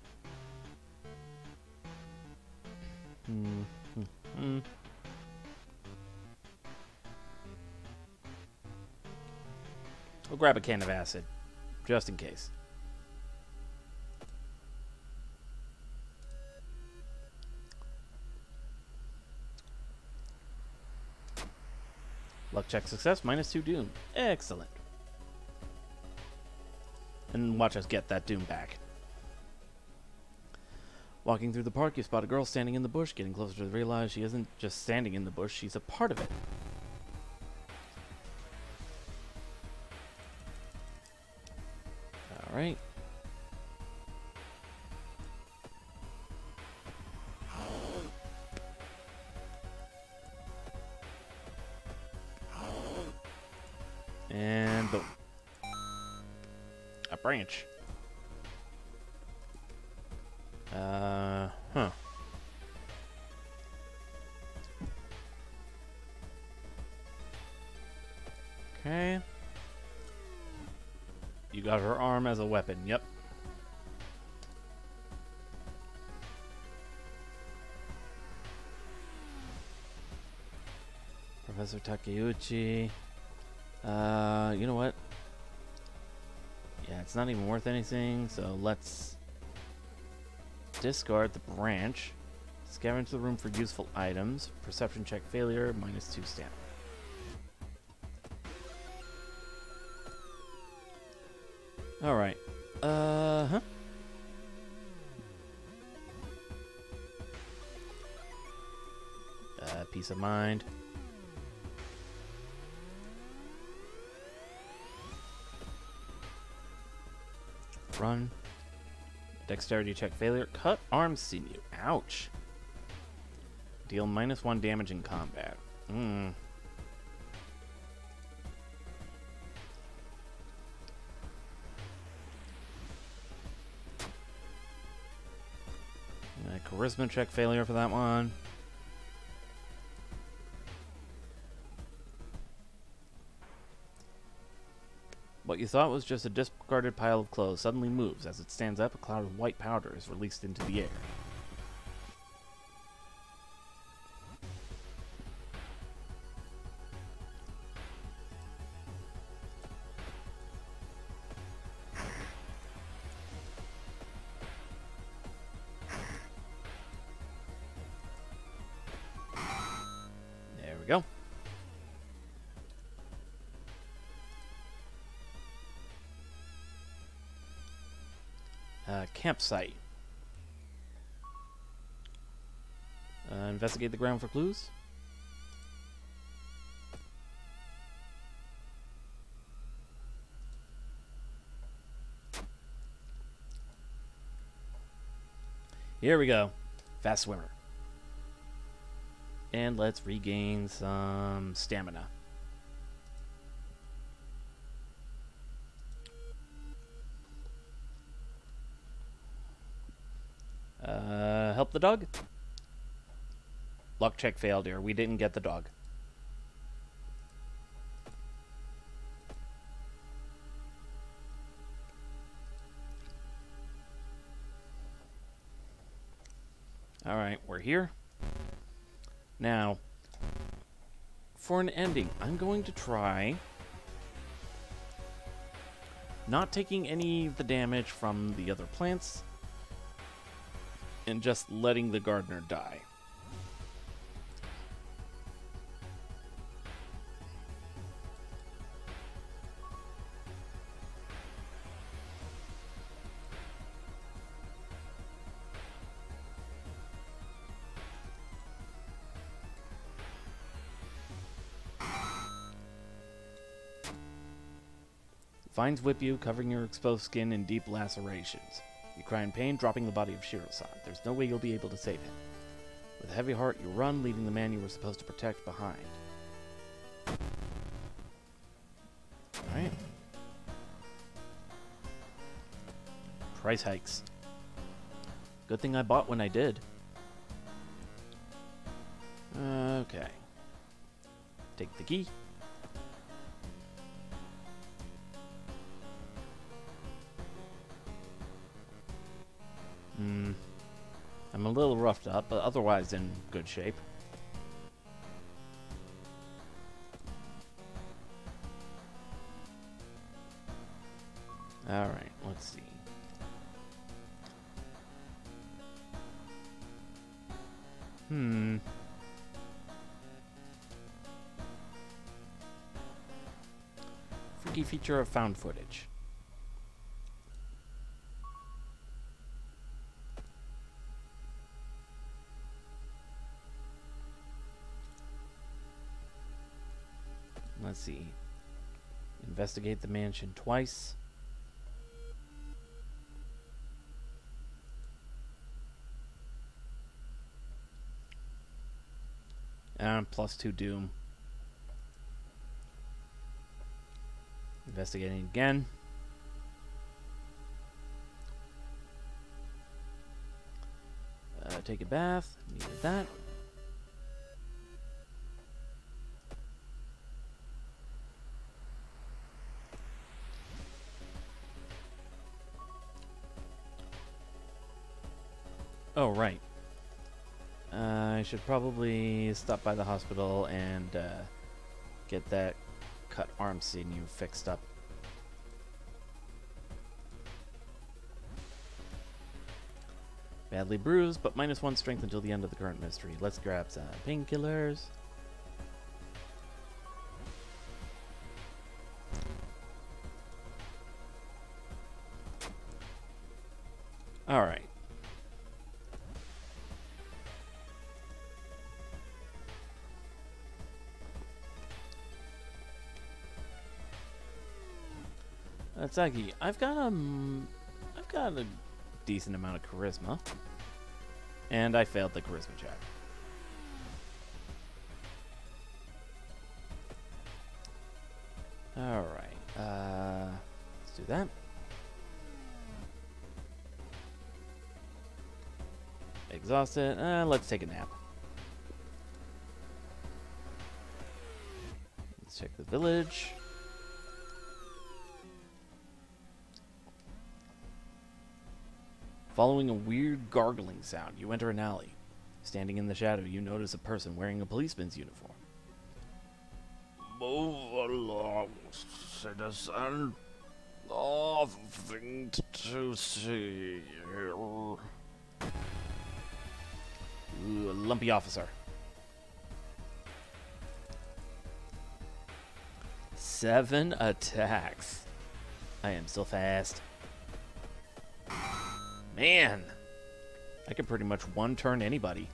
We'll grab a can of acid, just in case. Luck check success, -2 doom. Excellent. And watch us get that doom back. Walking through the park, you spot a girl standing in the bush. Getting closer to realize she isn't just standing in the bush, she's a part of it. Alright. And boom. A branch. Huh. Okay. You got her arm as a weapon, yep. Professor Takeuchi. You know what? Yeah, it's not even worth anything, so let's discard the branch. Scavenge the room for useful items. Perception check failure, -2 stamina. Alright. Peace of mind. Run. Dexterity check failure. Cut arm sinew. Ouch. Deal -1 damage in combat. Charisma check failure for that one. What you thought was just a discarded pile of clothes suddenly moves. As it stands up, a cloud of white powder is released into the air. There we go. Campsite. Investigate the ground for clues. Here we go. Fast swimmer. And let's regain some stamina. Help the dog? Luck check failed here. We didn't get the dog. Alright, we're here. Now, for an ending, I'm going to try not taking any of the damage from the other plants and just letting the gardener die. Vines whip you, covering your exposed skin in deep lacerations. You cry in pain, dropping the body of Shiro-san. There's no way you'll be able to save him. With a heavy heart, you run, leaving the man you were supposed to protect behind. Alright. Price hikes. Good thing I bought when I did. Okay. Take the key. I'm a little roughed up, but otherwise in good shape. Alright, let's see. Freaky feature of found footage. Let's see. Investigate the mansion twice. And +2 doom. Investigating again. Take a bath. Needed that. Oh, right. I should probably stop by the hospital and get that cut arm sinew fixed up. Badly bruised, but -1 strength until the end of the current mystery. Let's grab some painkillers. Alright. Sagi, I've got a decent amount of charisma, and I failed the charisma check. All right, let's do that. Exhausted. Let's take a nap. Let's check the village. Following a weird gargling sound, you enter an alley. Standing in the shadow, you notice a person wearing a policeman's uniform. Move along, citizen. Nothing to see here. Ooh, a lumpy officer. 7 attacks. I am so fast. Man, I could pretty much one-turn anybody.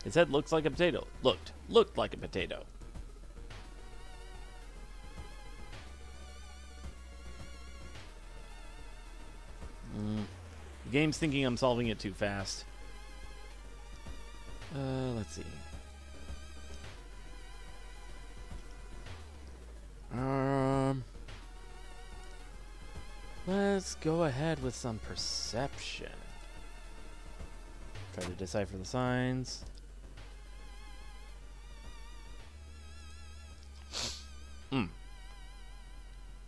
His head looks like a potato. Looked like a potato. The game's thinking I'm solving it too fast. Let's see. Let's go ahead with some perception. Try to decipher the signs.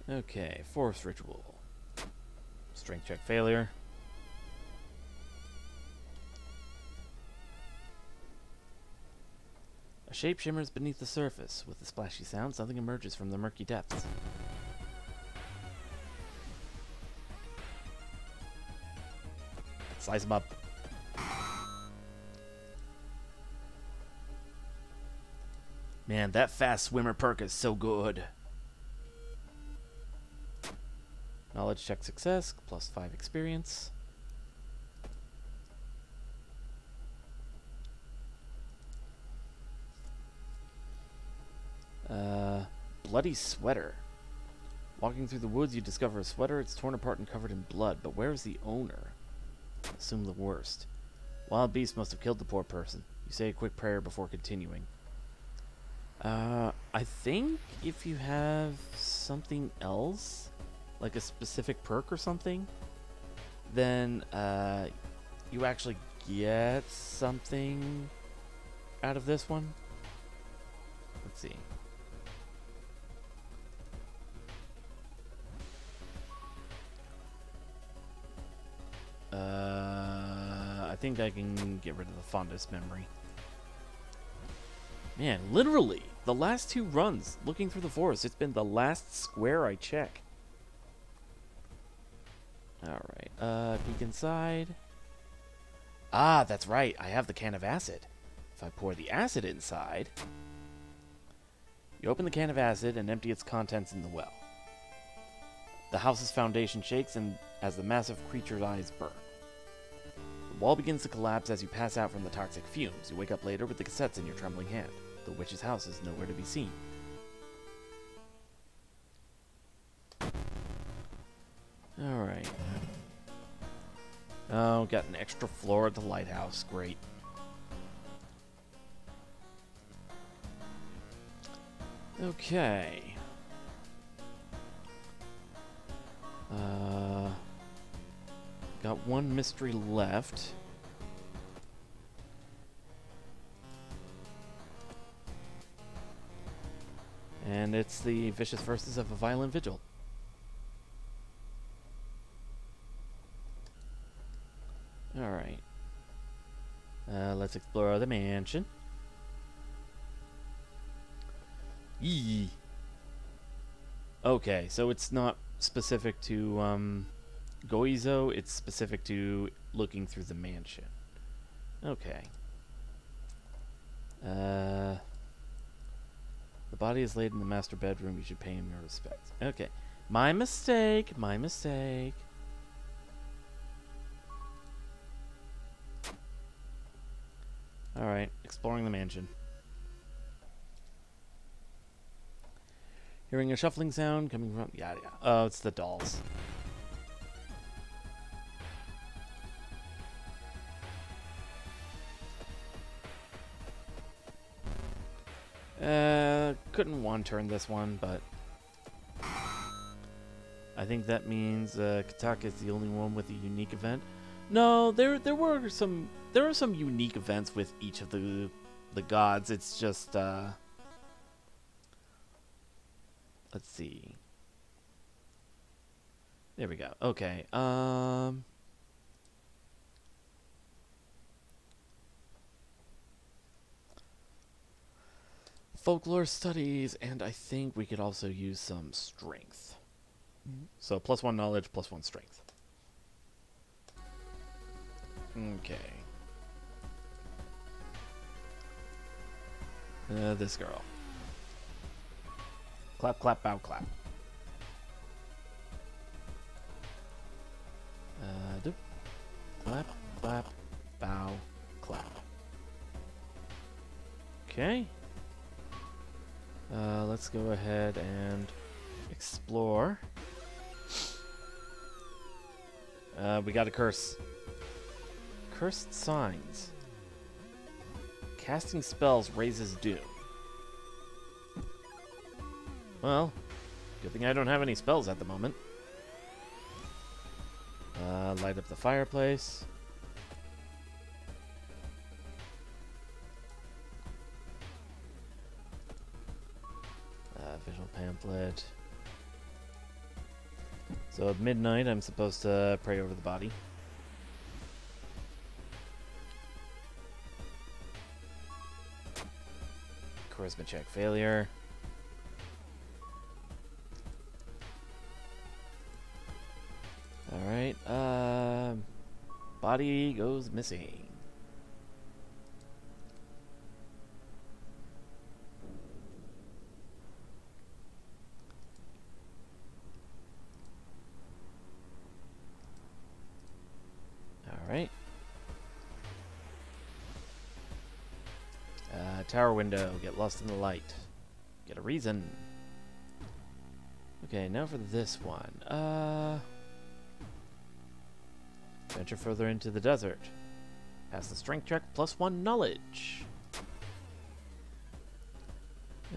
Okay, force ritual. Strength check failure. A shape shimmers beneath the surface. With a splashy sound, something emerges from the murky depths. Slice him up. Man, that fast swimmer perk is so good. Knowledge check success, +5 experience. Bloody sweater. Walking through the woods, you discover a sweater. It's torn apart and covered in blood, but where's the owner? Assume the worst. Wild beast must have killed the poor person. You say a quick prayer before continuing. I think if you have something else, like a specific perk or something, then you actually get something out of this one. Let's see. I think I can get rid of the fondest memory. Man, literally, the last 2 runs looking through the forest, it's been the last square I check. Alright, peek inside. Ah, that's right, I have the can of acid. If I pour the acid inside, you open the can of acid and empty its contents in the well. The house's foundation shakes and as the massive creature's eyes burn. The wall begins to collapse as you pass out from the toxic fumes. You wake up later with the cassettes in your trembling hand. The witch's house is nowhere to be seen. Alright. Oh, got an extra floor at the lighthouse. Great. Okay. Got 1 mystery left. And it's the vicious verses of a violent vigil. Alright. Let's explore the mansion. Yee. Okay, so it's not specific to Goizo, it's specific to looking through the mansion. Okay. The body is laid in the master bedroom. You should pay him your respects. Okay. My mistake. My mistake. Alright. Exploring the mansion. Hearing a shuffling sound coming from... Yeah. Oh, it's the dolls. Couldn't one-turn this one, but I think that means Kataka is the only one with a unique event. No, there are some unique events with each of the gods. It's just let's see. There we go. Okay. Folklore studies, and I think we could also use some strength. So +1 knowledge, +1 strength. Okay. This girl. Clap, clap, bow, clap. Clap, clap, bow, clap. Okay. Let's go ahead and explore. We got a curse. Cursed signs. Casting spells raises doom. Well, good thing I don't have any spells at the moment. Light up the fireplace. Visual pamphlet. So at midnight, I'm supposed to pray over the body. Charisma check failure. Alright, body goes missing. Alright. Tower window, get lost in the light. Get a reason. Okay, now for this one. Venture further into the desert. Pass the strength check, +1 knowledge.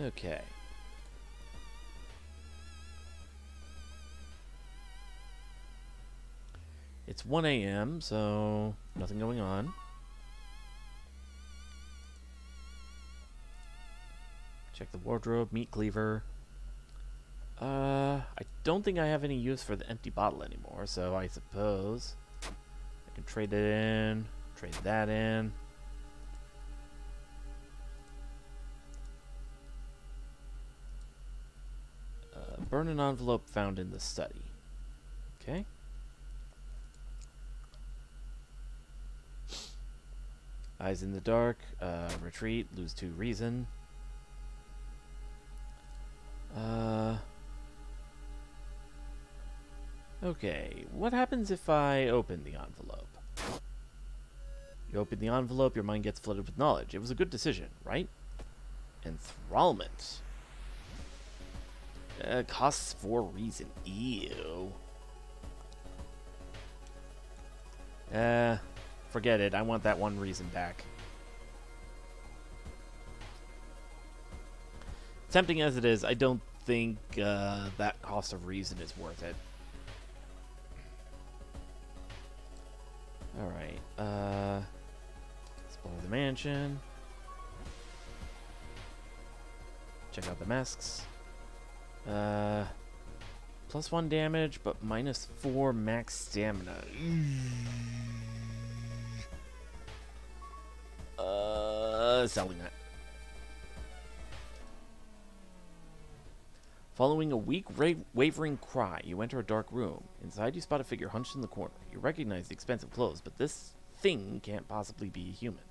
Okay. It's 1 a.m., so nothing going on. Check the wardrobe, meat cleaver. I don't think I have any use for the empty bottle anymore, so I suppose I can trade it in, trade that in. Burn an envelope found in the study. Okay. Eyes in the dark, retreat, lose 2 reason. Okay, what happens if I open the envelope? You open the envelope, your mind gets flooded with knowledge. It was a good decision, right? Enthrallment. Costs 4 reason. Ew. Forget it. I want that 1 reason back. Tempting as it is, I don't think that cost of reason is worth it. Alright, explore the mansion. Check out the masks. +1 damage, but -4 max stamina. Selling that. Following a weak, wavering cry, you enter a dark room. Inside, you spot a figure hunched in the corner. You recognize the expensive clothes, but this thing can't possibly be a human.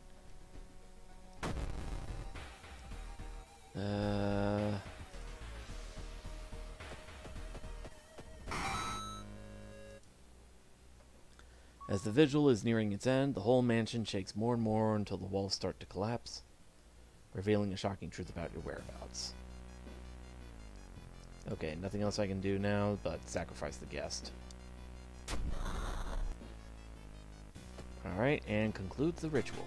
As the vigil is nearing its end, the whole mansion shakes more and more until the walls start to collapse, revealing a shocking truth about your whereabouts. Okay, nothing else I can do now but sacrifice the guest. Alright, and concludes the ritual.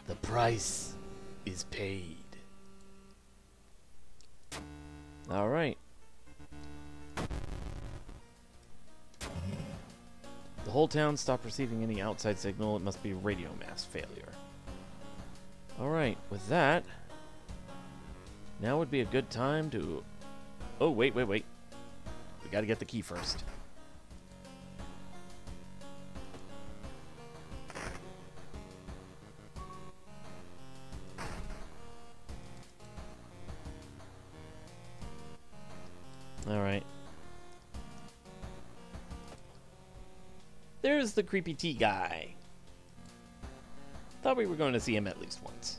The price is paid. Alright. The whole town stopped receiving any outside signal. It must be a radio mass failure. Alright, with that, now would be a good time to... Oh, wait. We gotta get the key first. Alright. There's the creepy tea guy. Thought we were going to see him at least once.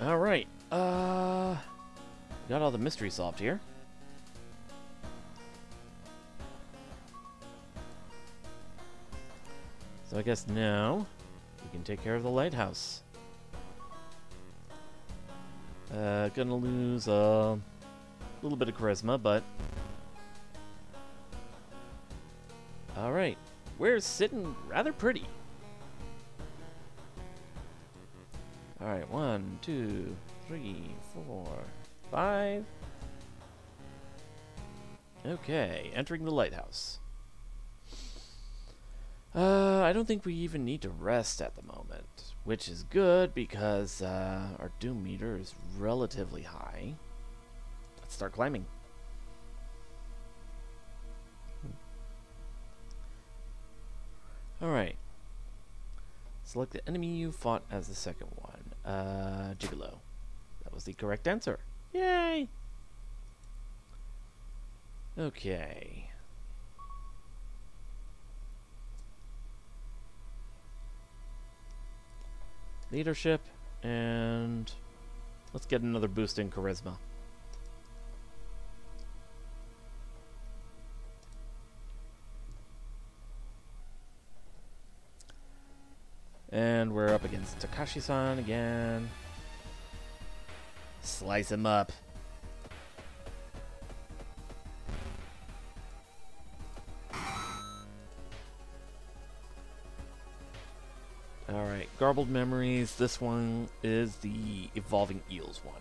Alright. Got all the mystery solved here. So I guess now we We can take care of the lighthouse. Gonna lose a little bit of charisma, but... Alright, we're sitting rather pretty. Alright, 1, 2, 3, 4, 5. Okay, entering the lighthouse. I don't think we even need to rest at the moment, which is good because our doom meter is relatively high. Let's start climbing. Alright. Select the enemy you fought as the second one. Gigolo. That was the correct answer. Yay! Okay. Leadership, and let's get another boost in charisma. And we're up against Takashi-san again. Slice him up. Alright, Garbled Memories. This one is the Evolving Eels one.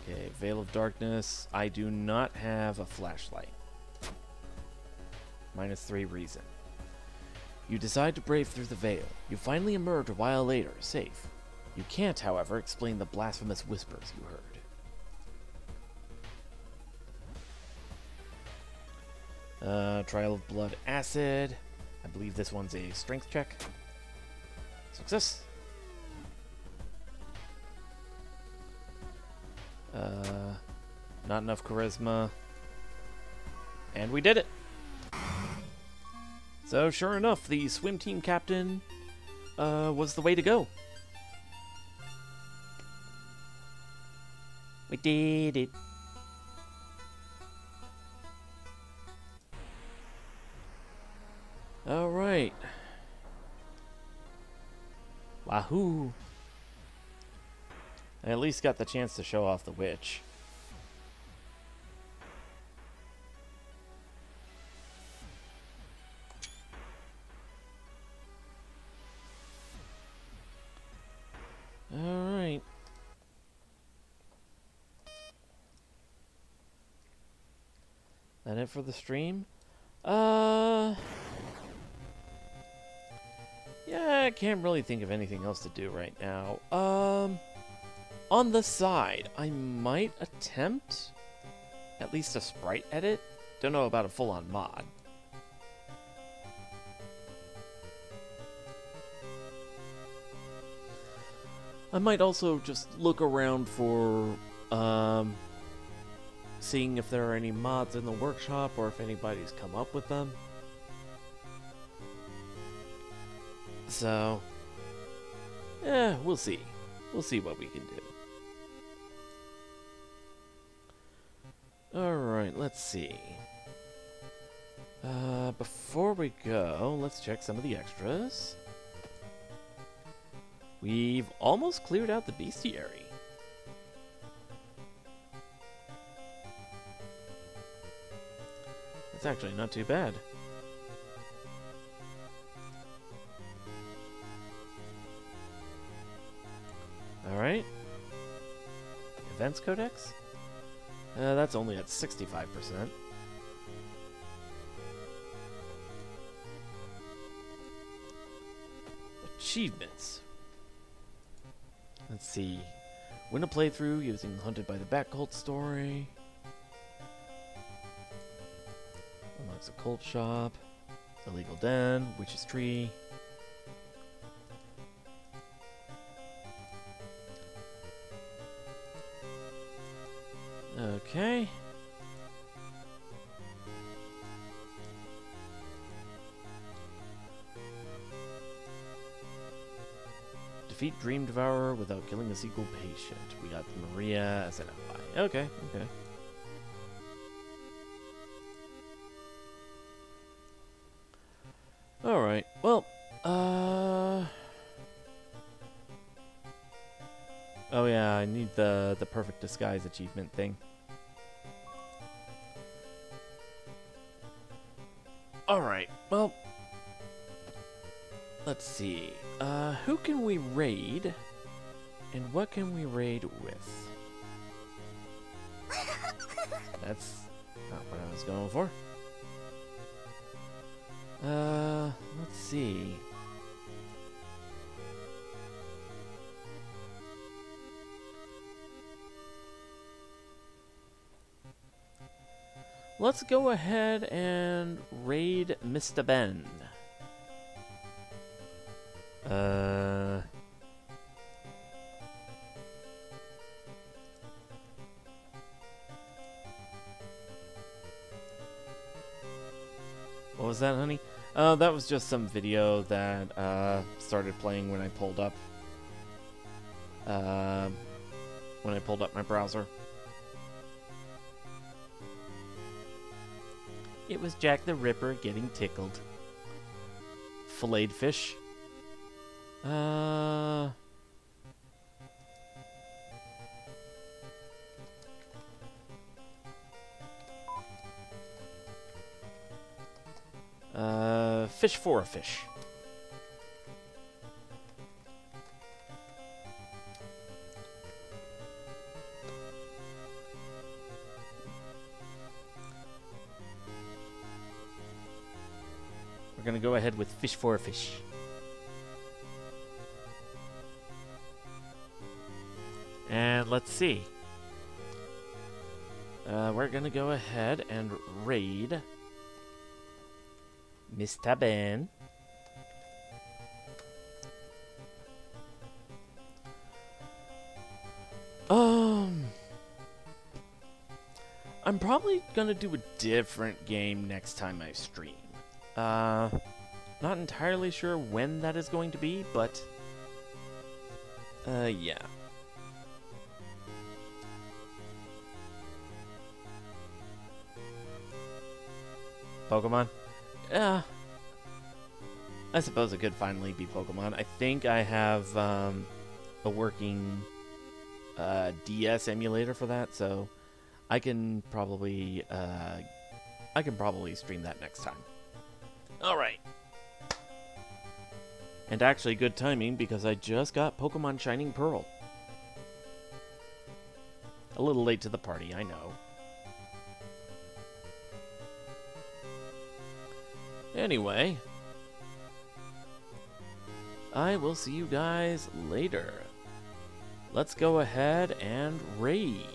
Okay, Veil of Darkness. I do not have a flashlight. -3 reason. You decide to brave through the veil. You finally emerge a while later, safe. You can't, however, explain the blasphemous whispers you heard. Trial of Blood Acid. I believe this one's a strength check. Success. Not enough charisma. And we did it! So, sure enough, the swim team captain was the way to go. We did it. Alright. Wahoo! I at least got the chance to show off the witch. Alright. That it for the stream? Yeah, I can't really think of anything else to do right now. On the side, I might attempt at least a sprite edit. Don't know about a full-on mod. I might also just look around for seeing if there are any mods in the workshop or if anybody's come up with them. So, yeah, we'll see. We'll see what we can do. Alright, let's see. Before we go, let's check some of the extras. We've almost cleared out the bestiary. That's actually not too bad. Alright. Events Codex? That's only at 65%. Achievements. Let's see. Win a playthrough using Hunted by the Bat Cult story. Unlocks a cult shop. Illegal den. Witch's tree. Okay. Defeat Dream Devourer without killing a sequel patient. We got Maria as an ally. Okay, okay. Alright, well, oh yeah, I need the perfect disguise achievement thing. Alright, well, let's see. Who can we raid? And what can we raid with? That's not what I was going for. Let's see. Let's go ahead and raid Mr. Ben. What was that, honey? That was just some video that started playing when I pulled up my browser. It was Jack the Ripper getting tickled. Filleted fish. Fish for a fish. We're gonna go ahead with fish for a fish. And let's see. We're gonna go ahead and raid Mr. Ben. I'm probably gonna do a different game next time I stream. Not entirely sure when that is going to be, but yeah. Pokemon? I suppose it could finally be Pokemon. I think I have a working DS emulator for that, so I can probably stream that next time. All right. And actually, good timing because I just got Pokemon Shining Pearl. A little late to the party, I know. Anyway, I will see you guys later. Let's go ahead and raid.